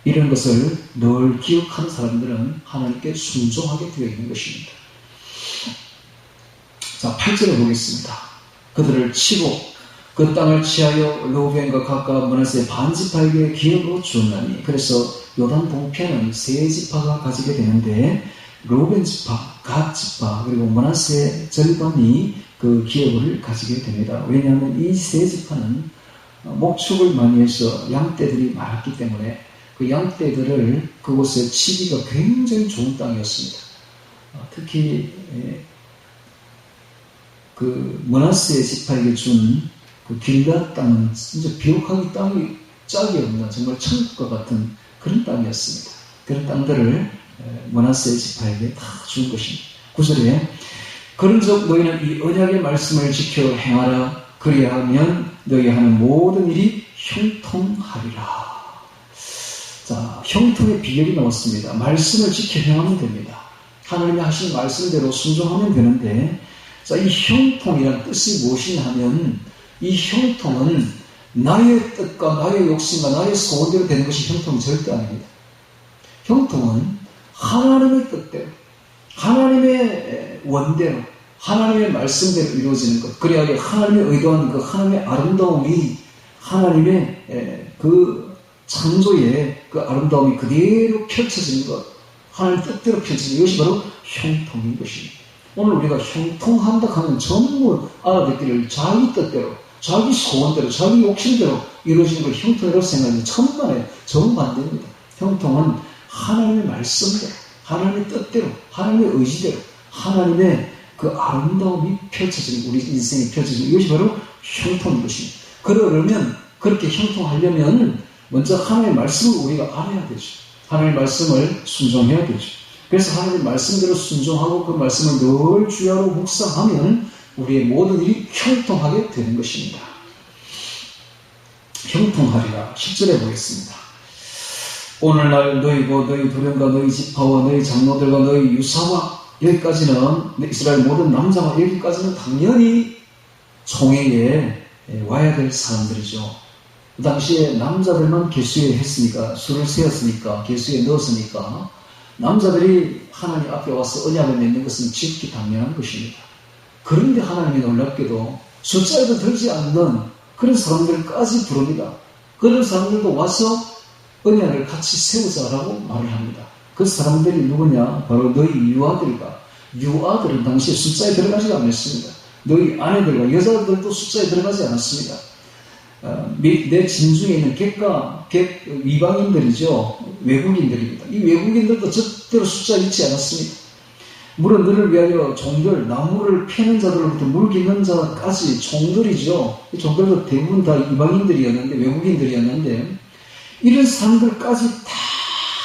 이런 것을 늘 기억하는 사람들은 하나님께 순종하게 되어 있는 것입니다. 자, 8절에 보겠습니다. 그들을 치고 그 땅을 취하여 르우벤과 각각 므낫세 반지파에게 기업으로 주었나니 그래서 요단 동편은 세 지파가 가지게 되는데 르우벤 지파, 갓 지파 그리고 므낫세 절반이 그 기업을 가지게 됩니다. 왜냐하면 이 세 지파는 목축을 많이 해서 양떼들이 많았기 때문에 그 양떼들을 그곳에 치기가 굉장히 좋은 땅이었습니다. 특히 그 므낫세 지파에게 준 그 길앗 땅은 진짜 비옥하기 땅이 짝이 없는 정말 천국과 같은 그런 땅이었습니다. 그런 땅들을 므낫세 지파에게 다 준 것입니다. 9절에 그런즉 너희는 이 언약의 말씀을 지켜 행하라. 그리하면 너희 하는 모든 일이 형통하리라. 자, 형통의 비결이 나왔습니다. 말씀을 지켜 행하면 됩니다. 하나님이 하신 말씀대로 순종하면 되는데, 자, 이 형통이란 뜻이 무엇이냐 하면, 이 형통은 나의 뜻과 나의 욕심과 나의 소원대로 되는 것이 형통이 절대 아닙니다. 형통은 하나님의 뜻대로, 하나님의 원대로, 하나님의 말씀대로 이루어지는 것. 그래야 하나님의 의도한 그 하나님의 아름다움이, 하나님의 그 창조의 그 아름다움이 그대로 펼쳐지는 것. 하나님 뜻대로 펼쳐지는 이것이 바로 형통인 것입니다. 오늘 우리가 형통한다 하면 전부 알아듣기를 자기 뜻대로, 자기 소원대로, 자기 욕심대로 이루어지는 걸 형통이라고 생각하면 천만에 정반대입니다. 형통은 하나님의 말씀대로, 하나님의 뜻대로, 하나님의 의지대로, 하나님의 그 아름다움이 펼쳐지는, 우리 인생이 펼쳐지는 이것이 바로 형통인 것입니다. 그러려면, 그렇게 형통하려면 먼저 하나님의 말씀을 우리가 알아야 되죠. 하나님의 말씀을 순종해야 되죠. 그래서 하나님의 말씀대로 순종하고 그 말씀을 늘 주야로 묵상하면 우리의 모든 일이 형통하게 되는 것입니다. 형통하리라. 10절에 보겠습니다. 오늘날 너희고 너희 도련과 너희 지파와 너희 장로들과 너희 유사와, 여기까지는 이스라엘 모든 남자와, 여기까지는 당연히 총회에 와야 될 사람들이죠. 그 당시에 남자들만 계수에 했으니까, 수를 세웠으니까, 계수에 넣었으니까 남자들이 하나님 앞에 와서 언약을 맺는 것은 지극히 당연한 것입니다. 그런데 하나님이 놀랍게도 숫자에도 들지 않는 그런 사람들까지 부릅니다. 그런 사람들도 와서 언약을 같이 세우자라고 말을 합니다. 그 사람들이 누구냐? 바로 너희 유아들과, 유아들은 당시에 숫자에 들어가지 않았습니다. 너희 아내들과 여자들도 숫자에 들어가지 않았습니다. 내 진중에 있는 객 이방인들이죠. 외국인들입니다. 이 외국인들도 절대로 숫자에 있지 않았습니다. 물론 너를 위하여 종들, 나무를 패는 자들로부터 물 깃는 자까지 종들이죠. 이 종들도 대부분 다 이방인들이었는데, 외국인들이었는데, 이런 사람들까지 다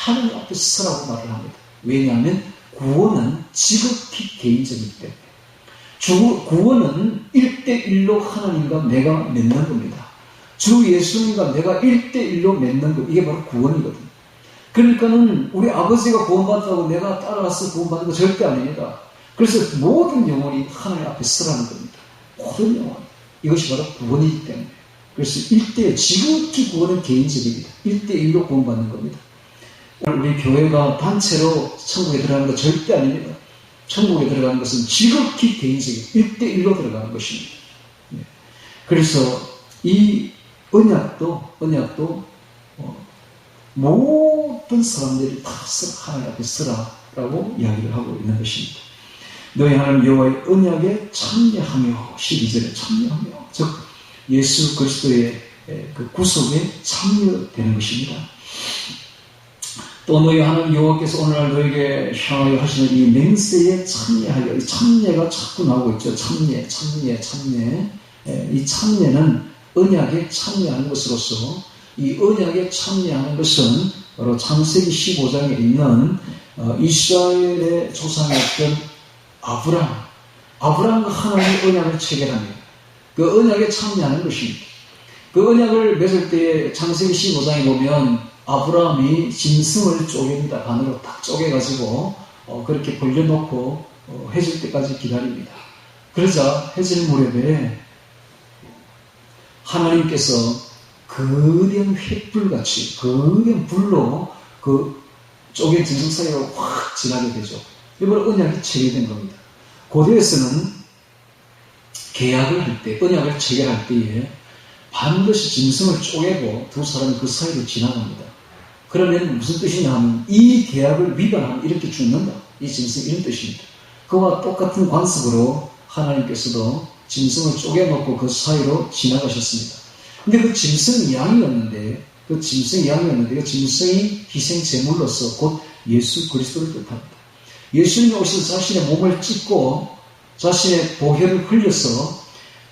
하나님 앞에 서라고 말을 합니다. 왜냐하면 구원은 지극히 개인적이기 때문에. 구원은 1대1로 하나님과 내가 맺는 겁니다. 주 예수님과 내가 1대1로 맺는 것, 이게 바로 구원이거든요. 그러니까는 우리 아버지가 구원받았다고 내가 따라가서 구원받는 거 절대 아닙니다. 그래서 모든 영혼이 하나님 앞에 서라는 겁니다. 모든 영혼. 이것이 바로 구원이기 때문에. 그래서 1대1, 지극히 구원은 개인적입니다. 1대1로 구원받는 겁니다. 우리 교회가 단체로 천국에 들어가는 거 절대 아닙니다. 천국에 들어가는 것은 지극히 개인적인 1대1로 들어가는 것입니다. 그래서 이 언약도 모든 사람들이 다 하나님 앞에 서라라고 이야기를 하고 있는 것입니다. 너희 하나님 여호와의 언약에 참여하며, 12절에 참여하며, 즉 예수 그리스도의 그 구속에 참여되는 것입니다. 또 너희 하나님 여호와께서 오늘날 너에게 향하여 하시는 이 맹세에 참여하여, 이 참여가 자꾸 나오고 있죠. 참여. 이 참여는 언약에 참여하는 것으로서, 이 언약에 참여하는 것은 바로 창세기 15장에 있는 이스라엘의 조상이었던 아브라함과 하나님의 언약을 체결합니다. 그 언약에 참여하는 것입니다. 그 언약을 맺을 때에 창세기 15장에 보면 아브라함이 짐승을 쪼갭니다. 반으로 딱 쪼개가지고 그렇게 벌려놓고 해질 때까지 기다립니다. 그러자 해질 무렵에 하나님께서 거대한 횃불같이, 거대한 불로 그 쪼갠 짐승 사이로 확 지나게 되죠. 이번 언약이 체결된 겁니다. 고대에서는 계약을 할 때, 언약을 체결할 때에 반드시 짐승을 쪼개고 두 사람이 그 사이로 지나갑니다. 그러면 무슨 뜻이냐 하면 이 계약을 위반하면 이렇게 죽는다. 이 짐승, 이런 뜻입니다. 그와 똑같은 관습으로 하나님께서도 짐승을 쪼개놓고 그 사이로 지나가셨습니다. 근데 그 짐승이 양이었는데, 그 짐승이 희생 제물로서 곧 예수 그리스도를 뜻합니다. 예수님이 오셔서 자신의 몸을 찢고 자신의 보혈을 흘려서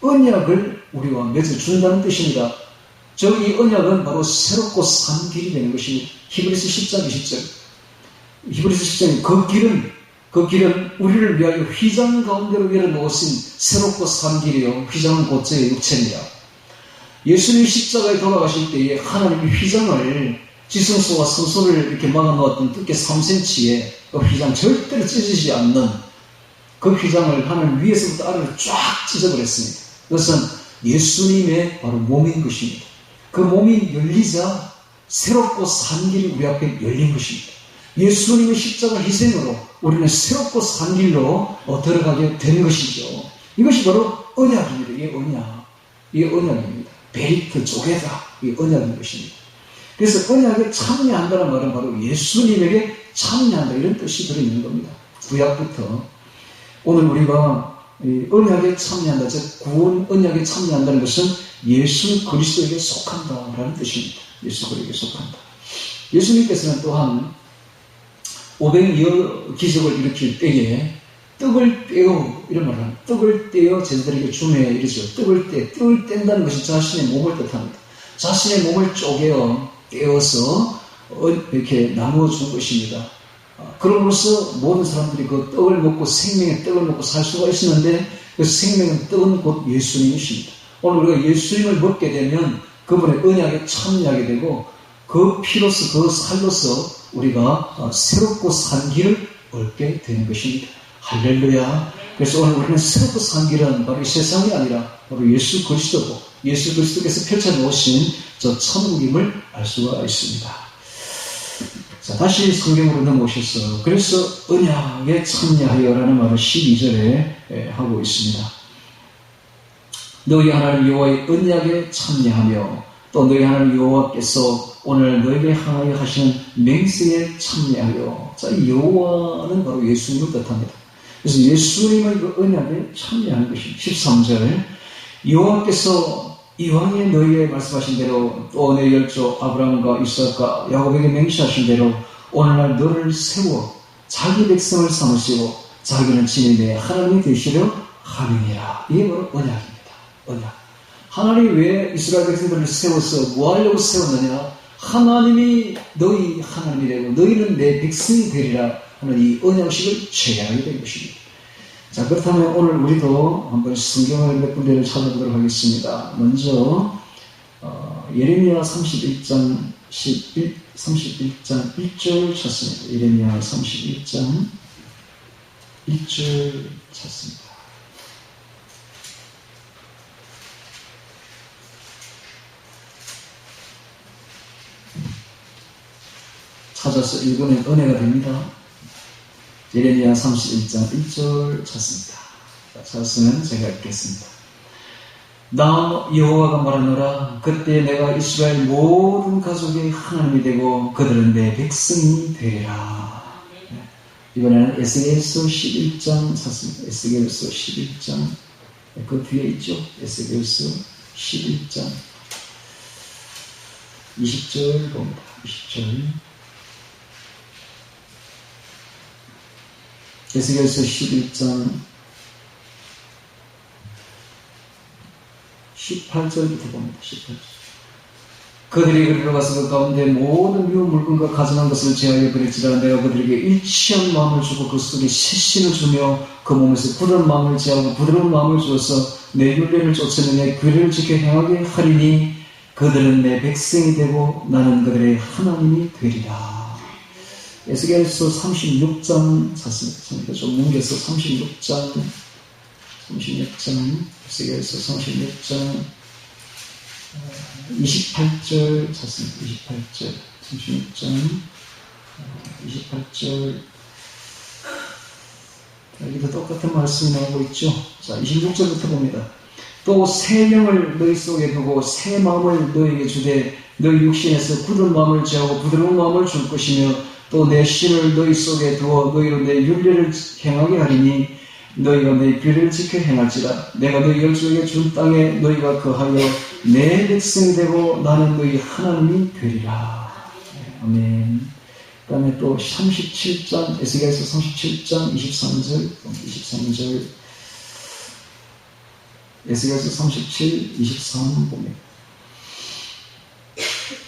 언약을 우리와 맺어준다는 뜻입니다. 저 이 언약은 바로 새롭고 산 길이 되는 것입니다. 히브리서 10장 20절. 히브리서 10장에 그 길은 우리를 위하여 휘장 가운데로 열어놓으신 새롭고 산 길이요. 휘장은 곧 제 육체입니다. 예수님이 십자가에 돌아가실 때에 하나님이 휘장을 지성소와 성소를 이렇게 막아놓았던 두께 3cm의 그 휘장 절대로 찢어지지 않는 그 휘장을 하나님 위에서부터 아래로 쫙 찢어버렸습니다. 그것은 예수님의 바로 몸인 것입니다. 그 몸이 열리자 새롭고 산 길이 우리 앞에 열린 것입니다. 예수님의 십자가 희생으로 우리는 새롭고 산 길로 들어가게 된 것이죠. 이것이 바로 언약입니다. 이게 언약입니다. 베리트 쪼개다. 이게 언약인 것입니다. 그래서 언약에 참여한다는 말은 바로 예수님에게 참여한다 이런 뜻이 들어있는 겁니다. 구약부터 오늘 우리가 언약에 참여한다, 즉 구원 언약에 참여한다는 것은 예수 그리스도에게 속한다라는 뜻입니다. 예수 그리스도에게 속한다. 예수님께서는 또한 500여 기적을 일으킬 때에 떡을 떼어 이런 말을 합니다. 떡을 떼어 제자들에게 주매 이르죠. 떡을 뗀다는 것이 자신의 몸을 뜻합니다. 자신의 몸을 떼어서 이렇게 나누어 준 것입니다. 그럼으로써 모든 사람들이 그 떡을 먹고 생명의 떡을 먹고 살 수가 있었는데 그 생명의 떡은 곧 예수님이십니다. 오늘 우리가 예수님을 먹게 되면 그분의 언약에 참여하게 되고 그 피로서 그 살로서 우리가 새롭고 산 길을 얻게 되는 것입니다. 할렐루야. 그래서 오늘 우리는 새롭고 산 길은 바로 이 세상이 아니라 바로 예수 그리스도고 예수 그리스도께서 펼쳐놓으신 저 천국임을 알 수가 있습니다. 자, 다시 성경으로 넘어오셔서 그래서 언약에 참여하여라는 말을 12절에 하고 있습니다. 너희 하나님 여호와의 언약에 참여하며 또 너희 하나님 여호와께서 오늘 너에게 향하여 하시는 맹세에 참여하여. 자, 이 여호와는 바로 예수님을 뜻합니다. 그래서 예수님의 그 언약에 참여하는 것입니다. 13절 여호와께서 이왕에 너희에게 말씀하신 대로 또 내 열조 아브라함과 이삭과 야곱에게 맹세하신 대로 오늘날 너를 세워 자기 백성을 삼으시고 자기는 친히 내 하나님이 되시려 함이니라. 이게 바로 언약입니다. 언약. 하나님이 왜 이스라엘 백성들을 세워서 뭐 하려고 세웠느냐? 하나님이 너희 하나님이 되고 너희는 내 백성이 되리라 하는 이 언약식을 체하게 된 것입니다. 자, 그렇다면 오늘 우리도 한번 성경을 몇 군데를 찾아보도록 하겠습니다. 먼저 예레미야 31장 1절 찾습니다. 예레미야 31장 1절 찾습니다. 찾아서 읽으면 은혜가 됩니다. 예레미야 31장 1절 찾습니다. 찾았으면 제가 읽겠습니다. 나 여호와가 말하노라. 그때 내가 이스라엘 모든 가족의 하나님이 되고 그들은 내 백성이 되리라. 이번에는 에스겔서 11장 찾습니다. 에스겔서 11장 그 뒤에 있죠. 에스겔서 11장 20절 봅니다. 20절 에스겔서 11장 18절부터 봅니다. 18절. 그들이 그리로 가서 그 가운데 모든 미운 물건과 가증한 것을 제하여 버릴지라. 내가 그들에게 일치한 마음을 주고 그 속에 새신을 주며 그 몸에서 굳은 마음을 제하고 부드러운 마음을 주어서 내 율례를 쫓으며 내 규례를 지켜 행하게 하리니 그들은 내 백성이 되고 나는 그들의 하나님이 되리라. 에스겔서 36장 찾습니다. 좀 넘겨서 36장 에스겔서 36장 28절 찾습니다. 28절 36장 28절 여기도 똑같은 말씀이 나오고 있죠. 자, 26절부터 봅니다. 또 새 명을 너희 속에 두고 새 마음을 너희에게 주되 너희 육신에서 굳은 마음을 제하고 부드러운 마음을 줄 것이며 또 내 신을 너희 속에 두어 너희로 내 율례를 행하게 하리니 너희가 내 규례를 지켜 행할지라. 내가 너희 열조에게 준 땅에 너희가 거하여 내 백성이 되고 나는 너희 하나님이 되리라. 아멘. 그 다음에 또 37장 에스겔서 37장 23절 에스겔서 37, 23 봅니다.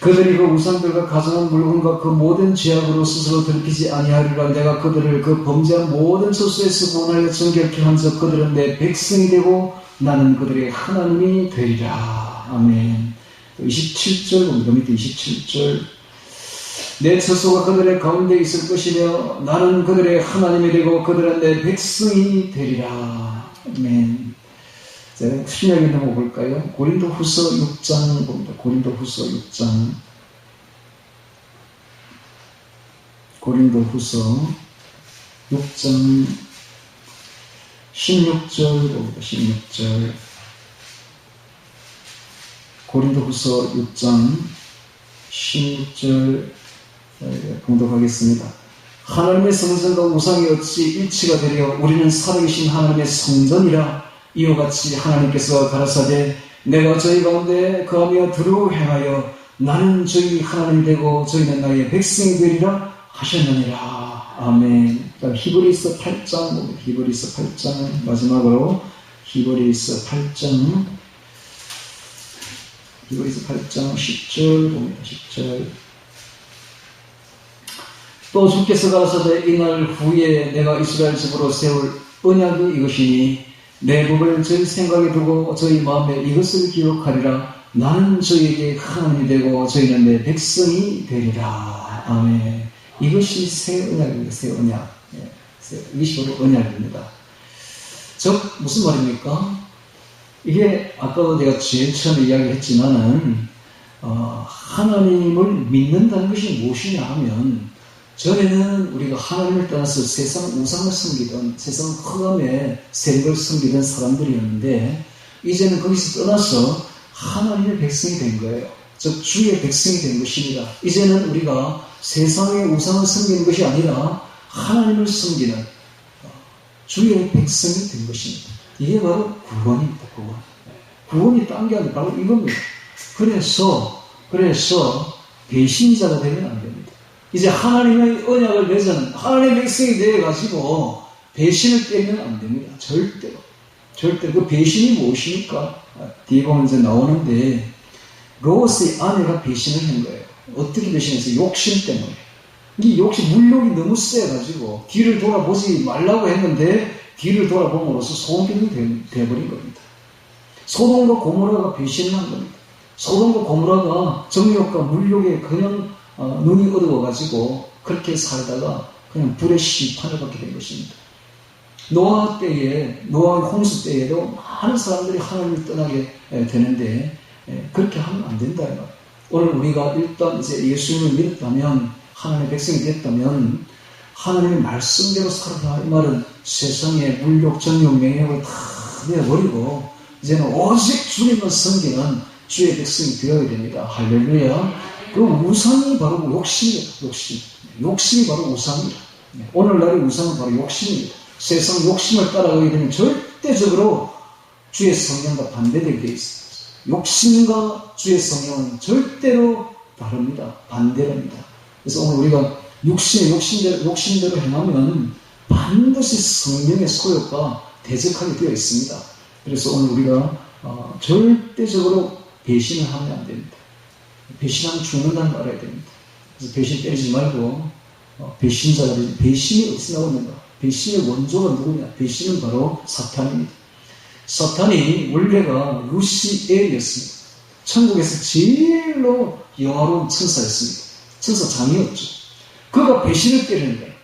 그들이 그 우상들과 가져온 물건과 그 모든 죄악으로 스스로 들키지 아니하리라. 내가 그들을 그 범죄한 모든 처소에서 구원하여 정결케 한즉 그들은 내 백성이 되고 나는 그들의 하나님이 되리라. 아멘. 27절 봅니다. 밑에 27절. 내 처소가 그들의 가운데 있을 것이며 나는 그들의 하나님이 되고 그들은 내 백성이 되리라. 아멘. 자, 신약에 넘어볼까요? 고린도 후서 6장 봅니다. 고린도 후서 6장. 고린도 후서 6장 16절 봅니다. 16절. 고린도 후서 6장 16절 봉독하겠습니다. 하나님의 성전과 우상이 어찌 일치가 되려 우리는 살아계신 하나님의 성전이라. 이와 같이 하나님께서 가라사대 내가 저희 가운데 거하며 두루 행하여 나는 저희 하나님이 되고 저희는 나의 백성이 되리라 하셨느니라. 아멘. 히브리서 8장 히브리서 8장 마지막으로 히브리서 8장 10절 봅니다. 10절. 또 주께서 가라사대 이날 후에 내가 이스라엘 집으로 세울 언약이 이것이니 내 법을 저희 생각에 두고 저희 마음에 이것을 기록하리라. 나는 저희에게 하나님이 되고 저희는 내 백성이 되리라. 아멘. 이것이 새 언약입니다. 새 언약. 이것이 바로 언약입니다. 즉 무슨 말입니까? 이게 아까도 내가 제일 처음에 이야기했지만은 하나님을 믿는다는 것이 무엇이냐 하면 전에는 우리가 하나님을 떠나서 세상 우상을 섬기던 세상 흑암의 세력을 섬기던 사람들이었는데 이제는 거기서 떠나서 하나님의 백성이 된 거예요. 즉 주의 백성이 된 것입니다. 이제는 우리가 세상의 우상을 섬기는 것이 아니라 하나님을 섬기는 주의 백성이 된 것입니다. 이게 바로 구원입니다. 구원이 딴 게 아니라 바로 이겁니다. 그래서 배신자가 되면 안 됩니다. 이제 하나님의 언약을 맺은 하나님의 백성이 되어가지고 배신을 떼면 안 됩니다. 절대로. 그 배신이 무엇입니까? 뒤에 보면 이제 나오는데 롯의 아내가 배신을 한 거예요. 어떻게 배신했어요? 욕심 때문에. 이 욕심, 물욕이 너무 세가지고 뒤를 돌아보지 말라고 했는데 뒤를 돌아봄으로써 소돔이 되어버린 겁니다. 소돔과 고모라가 배신을 한 겁니다. 소돔과 고모라가 정욕과 물욕에 그냥 눈이 어두워가지고 그렇게 살다가 그냥 불의 심판을 받게 된 것입니다. 노아의 홍수 때에도 많은 사람들이 하나님을 떠나게 되는데 그렇게 하면 안 된다. 오늘 우리가 일단 이제 예수님을 믿었다면 하나님의 백성이 됐다면 하나님의 말씀대로 살아라. 이 말은 세상의 물욕, 정욕, 명예를 다 내버리고 이제는 오직 주님을 섬기는 주의 백성이 되어야 됩니다. 할렐루야. 그 우상이 바로 욕심입니다. 욕심이 바로 우상입니다. 오늘날의 우상은 바로 욕심입니다. 세상 욕심을 따라가게 되면 절대적으로 주의 성령과 반대되게 되어 있습니다. 욕심과 주의 성령은 절대로 다릅니다. 반대랍니다. 그래서 오늘 우리가 욕심대로 행하면 반드시 성령의 소욕과 대적하게 되어 있습니다. 그래서 오늘 우리가 절대적으로 배신을 하면 안 됩니다. 배신하면 죽는다는 걸 알아야 됩니다. 그래서 배신 때리지 말고 배신자가 되지. 배신이 어디서 나오는가? 배신의 원조가 누구냐? 배신은 바로 사탄입니다. 사탄이 원래가 루시엘이었습니다. 천국에서 제일로 영화로운 천사였습니다. 천사장이었죠. 그가 배신을 때리는 거예요.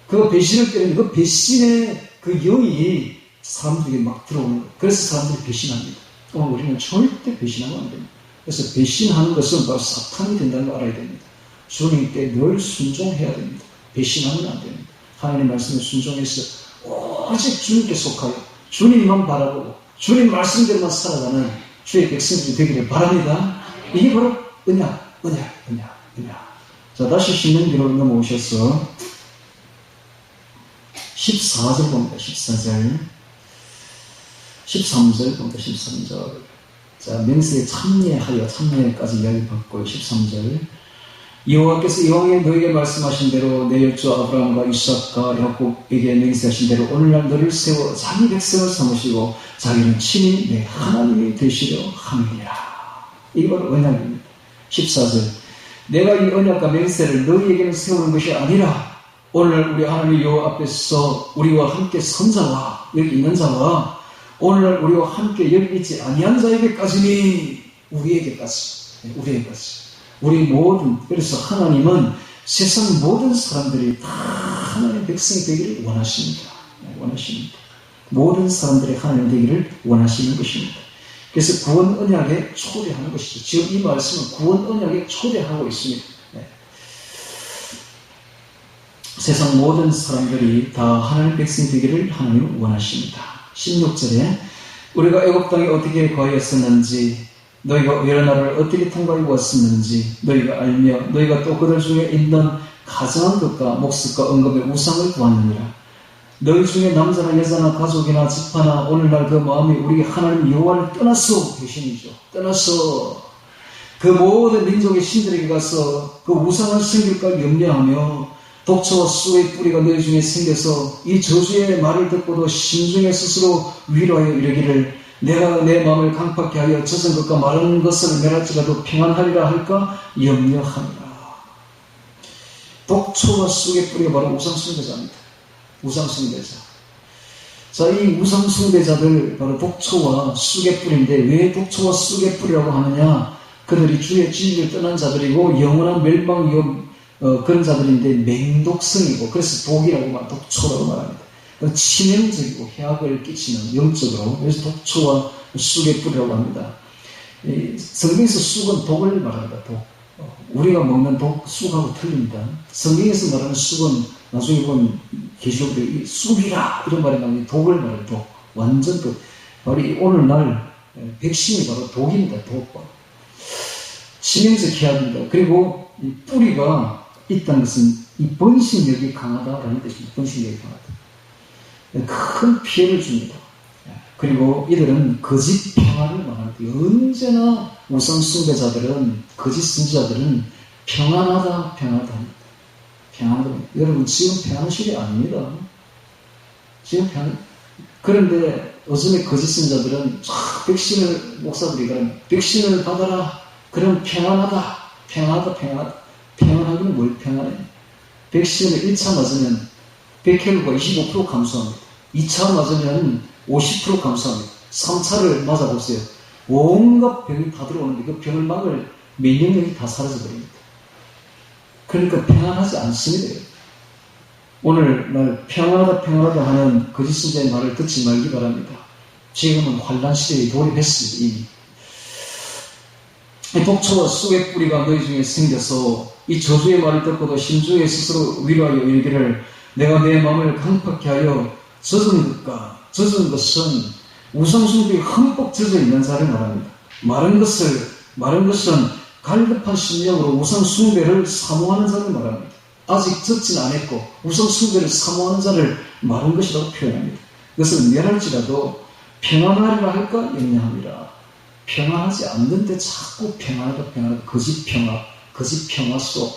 그가 배신을 때리는 그 배신의 그 영이 사람들에게 막 들어오는 거예요. 그래서 사람들이 배신합니다. 오늘 우리는 절대 배신하면 안 됩니다. 그래서 배신하는 것은 바로 사탄이 된다는 걸 알아야 됩니다. 주님께 늘 순종해야 됩니다. 배신하면 안 됩니다. 하나님의 말씀에 순종해서 오직 주님께 속하여 주님만 바라보고 주님 말씀대로만 살아가는 주의 백성들이 되기를 바랍니다. 이게 바로 언약. 자, 다시 신명기로 넘어오셔서 14절 봅니다. 14절 13절 봅니다. 13절. 자, 맹세에 참여까지 이야기 받고 13절. 여호와께서 이왕에 너에게 말씀하신 대로 내 열조 아브라함과 이삭과 야곱에게 맹세하신 대로 오늘날 너를 세워 자기 백성을 삼으시고 자기는 친히 내 하나님이 되시려 함이니라. 이게 바로 언약입니다. 14절 내가 이 언약과 맹세를 너희에게는 세우는 것이 아니라 오늘날 우리 하나님 여호와 앞에서 우리와 함께 선 자와 여기 있는 자와 오늘날 우리와 함께 여기 있지 아니한 자에게까지니 우리에게까지 우리 모든 그래서 하나님은 세상 모든 사람들이 다 하나님의 백성이 되기를 원하십니다. 모든 사람들이 하나님 되기를 원하시는 것입니다. 그래서 구원 언약에 초대하는 것이죠. 지금 이 말씀은 구원 언약에 초대하고 있습니다. 세상 모든 사람들이 다 하나님의 백성이 되기를 하나님은 원하십니다. 16절에 우리가 애굽 땅에 어떻게 거하였었는지 너희가 여러 나라를 어떻게 통과해 왔었는지 너희가 알며 너희가 또 그들 중에 있는 가정한 것과 목숫과 언급의 우상을 보았느니라. 너희 중에 남자나 여자나 가족이나 집하나 오늘날 그 마음이 우리 하나님 여호와를 떠나서 계신이죠. 떠나서 그 모든 민족의 신들에게 가서 그 우상을 섬길까 염려하며 독초와 쑥의 뿌리가 너희 중에 생겨서 이 저주의 말을 듣고도 심중에 스스로 위로하여 이르기를 내가 내 마음을 강팍케 하여 젖은 것과 마른 것을 멸할지라도 평안하리라 할까 염려하니라. 독초와 쑥의 뿌리가 바로 우상숭배자입니다. 우상숭배자. 자, 이 우상숭배자들 바로 독초와 쑥의 뿌리인데 왜 독초와 쑥의 뿌리라고 하느냐? 그들이 주의 진리를 떠난 자들이고 영원한 멸망 위험 그런 자들인데 맹독성이고 그래서 독이라고 독초라고 말합니다. 치명적이고 해악을 끼치는 영적으로 그래서 독초와 쑥의 뿌리라고 합니다. 성경에서 쑥은 독을 말합니다. 독. 우리가 먹는 독, 쑥하고 틀립니다. 성경에서 말하는 쑥은 나중에 보면 계시록에 쑥이라 이런 말이 나오는데 독을 말해요. 독. 완전 독. 바로 이 오늘날 백신이 바로 독입니다. 독. 치명적 해악입니다. 그리고 이 뿌리가 있다는 것은 이 번식력이 강하다라는 뜻입니다. 번식력이 강하다. 큰 피해를 줍니다. 그리고 이들은 거짓 평안을 말합니다. 언제나 우상숭배자들은 거짓 선지자들은 평안하다 합니다. 평안하다. 여러분 지금 평안한 시대 아닙니다. 지금 그런데 요즘에 거짓 선지자들은 백신을 목사들이 그러면 백신을 받아라. 그럼 평안하다. 평안하기는 뭘 평안해? 백신을 1차 맞으면 100혈과 25% 감소합니다. 2차 맞으면 50% 감소합니다. 3차를 맞아보세요. 온갖 병이 다 들어오는데 그 병을 막을 면역력이 다 사라져버립니다. 그러니까 평안하지 않습니다. 오늘날 평안하다 하는 거짓 선지자의 말을 듣지 말기 바랍니다. 지금은 환란 시대에 돌입했습니다. 이 독초와 쑥의 뿌리가 너희 중에 생겨서 이 저주의 말을 듣고도 심중에 스스로 위로하여 이르기를 내가 내 마음을 강팍케 하여 젖은 것은 우상숭배에 흠뻑 젖어 있는 자를 말합니다. 마른 것은 갈급한 심령으로 우상숭배를 사모하는 자를 말합니다. 아직 젖진 않았고 우상숭배를 사모하는 자를 마른 것이라고 표현합니다. 그것을 멸할지라도 평안하리라 할까 염려합니다. 평안하지 않는데 자꾸 평안하다 거짓 평화쇼.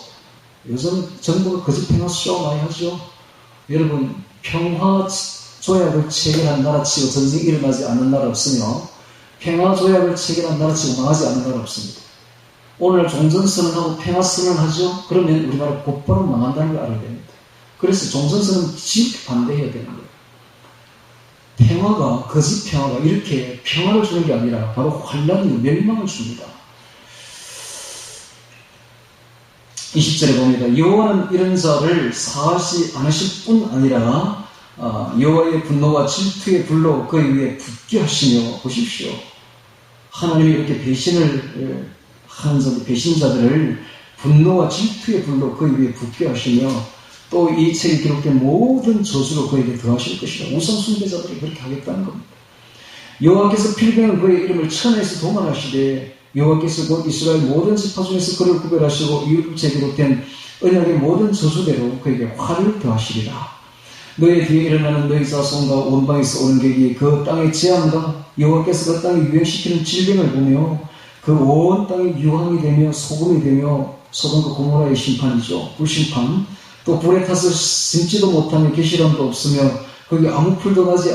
요즘 정부가 거짓 평화쇼 많이 하죠. 여러분 평화 조약을 체결한 나라치고 전쟁이 일어나지 않는 나라 없으며 평화 조약을 체결한 나라치고 망하지 않는 나라 없습니다. 오늘 종전선언하고 평화선언을 하죠. 그러면 우리나라 곧바로 망한다는 걸 알아야 됩니다. 그래서 종전선언은 즉 반대해야 되는 거예요. 평화가 거짓 평화가 이렇게 평화를 주는 게 아니라 바로 환란이고 멸망을 줍니다. 20절에 봅니다. 여호와는 이런 자를 사하지 않으실 뿐 아니라 여호와의 분노와 질투의 불로 그의 위에 붙게 하시며 보십시오. 하나님이 이렇게 배신을 하는 배신자들을 분노와 질투의 불로 그의 위에 붙게 하시며 또 이 책에 기록된 모든 저주로 그에게 더하실 것이라. 우상숭배자들이 그렇게 하겠다는 겁니다. 여호와께서 필경은 그의 이름을 천하에서 도망하시되 여호와께서 곧 이스라엘 모든 지파 중에서 그를 구별하시고 이웃에 기록된 언약의 모든 저주대로 그에게 화를 더하시리라. 너희 뒤에 일어나는 너희 자손과 원방에서 오는 객이 그 땅의 재앙과 여호와께서 그 땅에 유행시키는 질병을 보며 그 온 땅이 유황이 되며 소금이 되며 소돔과 고모라의 심판이죠. 불심판. 또 불에 타서 심지도 못하며 계시람도 없으며 거기 아무 풀도 나지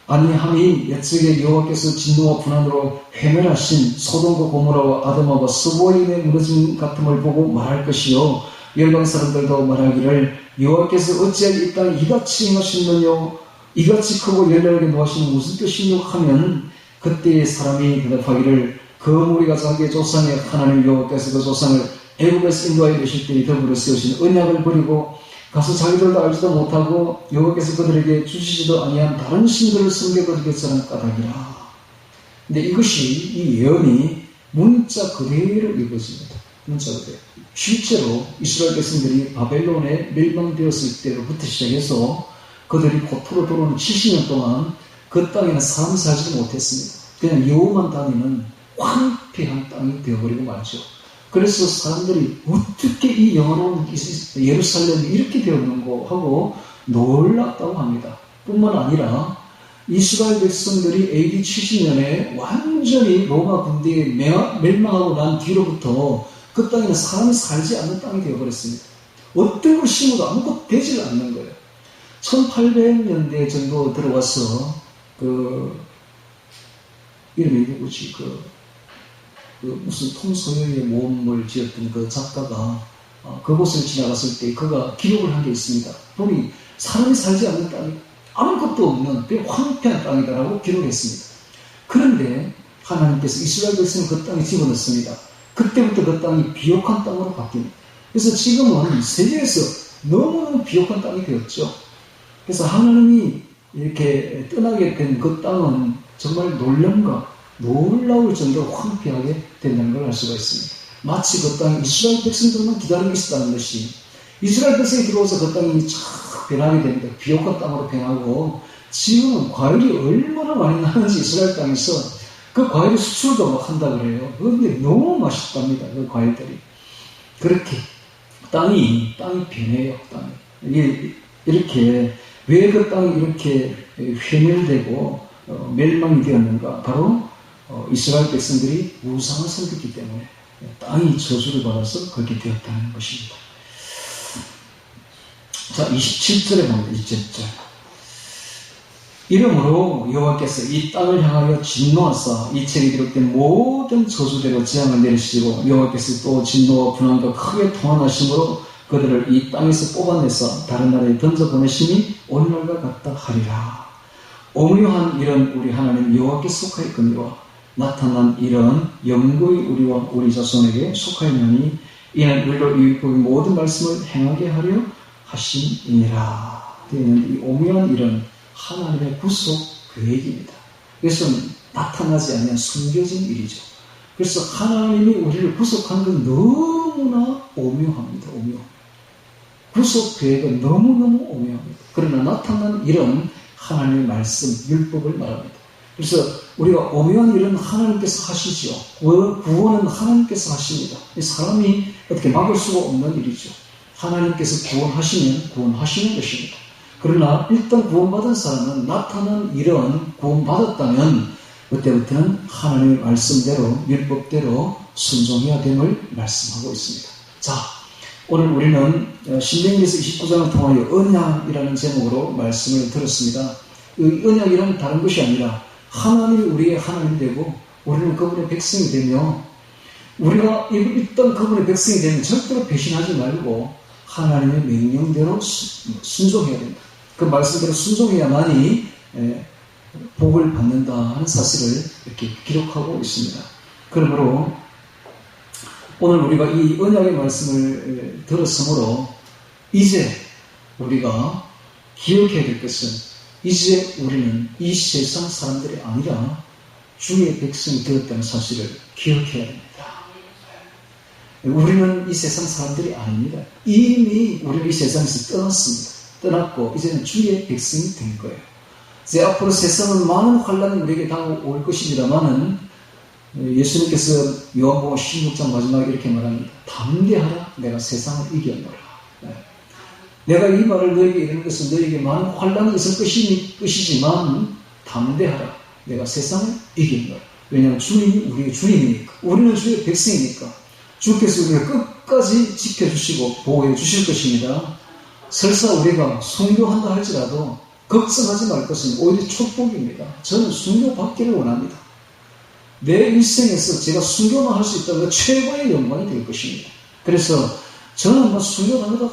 아니함이 옛적에 여호와께서 진노와 분한으로 회멸하신 소돔과 고모라와 아드마와 스보임의 무너짐 같음을 보고 말할 것이요 열방 사람들도 말하기를 여호와께서 어찌하여 이 땅에 이같이 행하셨느냐 이같이 크고 열렬하게 노하시는 무슨 뜻이뇨 하면 그때의 사람이 대답하기를 그 무리가 자기의 조상의 하나님 여호와께서 그 조상을 애굽에서 인도하여 내실 때에 더불어 세우신 언약을 버리고 가서 자기들도 알지도 못하고 여호와께서 그들에게 주시지도 아니한 다른 신들을 섬겨버리겠다는 까닭이라. 근데 이것이 이 예언이 문자 그대로 이루어집니다. 문자 그대로. 실제로 이스라엘 백성들이 바벨론에 멸망되었을 때로부터 시작해서 그들이 고토로 돌아오는 70년 동안 그 땅에는 삶을 살지 못했습니다. 그냥 여호만 다니는 황폐한 땅이 되어버리고 말죠. 그래서 사람들이 어떻게 이 영화로운 예루살렘이 이렇게 되었는고 하고 놀랐다고 합니다. 뿐만 아니라 이스라엘 백성들이 AD 70년에 완전히 로마 군대에 멸망하고 난 뒤로부터 그 땅에는 사람이 살지 않는 땅이 되어버렸습니다. 어떤 걸 심어도 아무것도 되질 않는 거예요. 1800년대 정도 들어와서 이름이 누구지? 무슨 톰 소여의 모험을 지었던 그 작가가 그곳을 지나갔을 때 그가 기록을 한 게 있습니다. 보니 사람이 살지 않는 땅이 아무것도 없는 되게 황폐한 땅이다라고 기록했습니다. 그런데 하나님께서 이스라엘 백성을 그 땅에 집어넣습니다. 그때부터 그 땅이 비옥한 땅으로 바뀝니다. 그래서 지금은 세계에서 너무너무 비옥한 땅이 되었죠. 그래서 하나님이 이렇게 떠나게 된 그 땅은 정말 놀라울 정도로 황폐하게 된다는 걸 알 수가 있습니다. 마치 그 땅이 이스라엘 백성들만 기다리고 있었다는 것이 이스라엘 백성이 들어와서 그 땅이 쫙 변하게 됩니다. 비옥한 땅으로 변하고 지금은 과일이 얼마나 많이 나는지 이스라엘 땅에서 그 과일을 수출도 막 한다 그래요. 그런데 너무 맛있답니다. 그 과일들이. 그렇게 땅이 변해요. 이게 이렇게 왜 그 땅이 이렇게 회멸되고 멸망이 되었는가? 바로 이스라엘 백성들이 우상을 섬겼기 때문에 땅이 저주를 받아서 그렇게 되었다는 것입니다. 자, 27절에 봅니다. 27절. 이러므로 여호와께서 이 땅을 향하여 진노하사 이 책에 기록된 모든 저주대로 재앙을 내리시고 여호와께서 또 진노와 분한과 크게 통한하심으로 그들을 이 땅에서 뽑아내서 다른 나라에 던져보내심이 오늘날과 같다 하리라. 오묘한 이런 우리 하나님 여호와께 속하였거니와 나타난 이런 영구의 우리와 우리 자손에게 속하였나니 이는 우리로 율법의 모든 말씀을 행하게 하려 하심이니라. 이 오묘한 이런 하나님의 구속 계획입니다. 그래서 나타나지 않는 숨겨진 일이죠. 그래서 하나님이 우리를 구속하는 건 너무나 오묘합니다. 구속 계획은 너무너무 오묘합니다. 그러나 나타난 이런 하나님의 말씀, 율법을 말합니다. 그래서 우리가 오묘한 일은 하나님께서 하시죠. 구원은 하나님께서 하십니다. 사람이 어떻게 막을 수가 없는 일이죠. 하나님께서 구원하시면 구원하시는 것입니다. 그러나 일단 구원받은 사람은 나타난 이런 구원받았다면 그때부터는 하나님의 말씀대로 율법대로 순종해야 됨을 말씀하고 있습니다. 자, 오늘 우리는 신명기에서 29장을 통하여 언약이라는 제목으로 말씀을 들었습니다. 이 언약이란 다른 것이 아니라 하나님이 우리의 하나님이 되고 우리는 그분의 백성이 되며 우리가 일단 그분의 백성이 되면 절대로 배신하지 말고 하나님의 명령대로 순종해야 됩니다. 그 말씀대로 순종해야만이 복을 받는다 하는 사실을 이렇게 기록하고 있습니다. 그러므로 오늘 우리가 이 언약의 말씀을 들었으므로 이제 우리가 기억해야 될 것은 이제 우리는 이 세상 사람들이 아니라 주의 백성이 되었다는 사실을 기억해야 됩니다. 우리는 이 세상 사람들이 아닙니다. 이미 우리는 이 세상에서 떠났습니다. 떠났고 이제는 주의 백성이 된 거예요. 이제 앞으로 세상은 많은 환란이 우리에게 다가올 것입니다만은 예수님께서 요한복음 16장 마지막에 이렇게 말합니다. 담대하라, 내가 세상을 이겼노라. 내가 이 말을 너에게 이르는 것은 너에게 많은 환란이 있을 것이지만 담대하라, 내가 세상을 이겼노라. 왜냐하면 주님이 우리의 주님이니까. 우리는 주의 백성이니까. 주께서 우리를 끝까지 지켜주시고 보호해 주실 것입니다. 설사 우리가 순교한다 할지라도 걱정하지 말 것은 오히려 축복입니다. 저는 순교받기를 원합니다. 내 일생에서 제가 순교만 할 수 있다면 최고의 영광이 될 것입니다. 그래서 저는 순교합니다.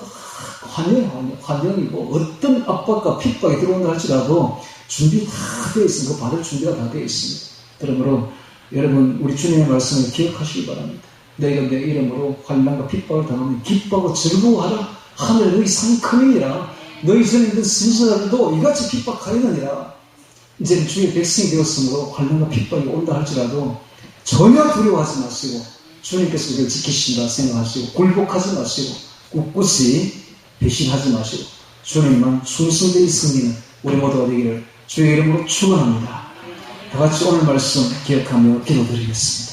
환영이고 어떤 압박과 핍박이 들어온다 할지라도 준비 다 되어 있습니다. 그 받을 준비가 다 되어 있습니다. 그러므로 여러분 우리 주님의 말씀을 기억하시기 바랍니다. 너희가 내 이름으로 환난과 핍박을 당하면 기뻐하고 즐거워하라. 하늘 너희 상이 크니라. 너희 전에 있는 선지자들도 이같이 핍박하였느니라. 이제는 주의 백성이 되었으므로 환난과 핍박이 온다 할지라도 전혀 두려워하지 마시고 주님께서 우리를 지키신다 생각하시고 굴복하지 마시고 꿋꿋이 배신하지 마시고 주님만 충성되이 섬기는 우리 모두가 되기를 주의 이름으로 축원합니다. 다 같이 오늘 말씀 기억하며 기도드리겠습니다.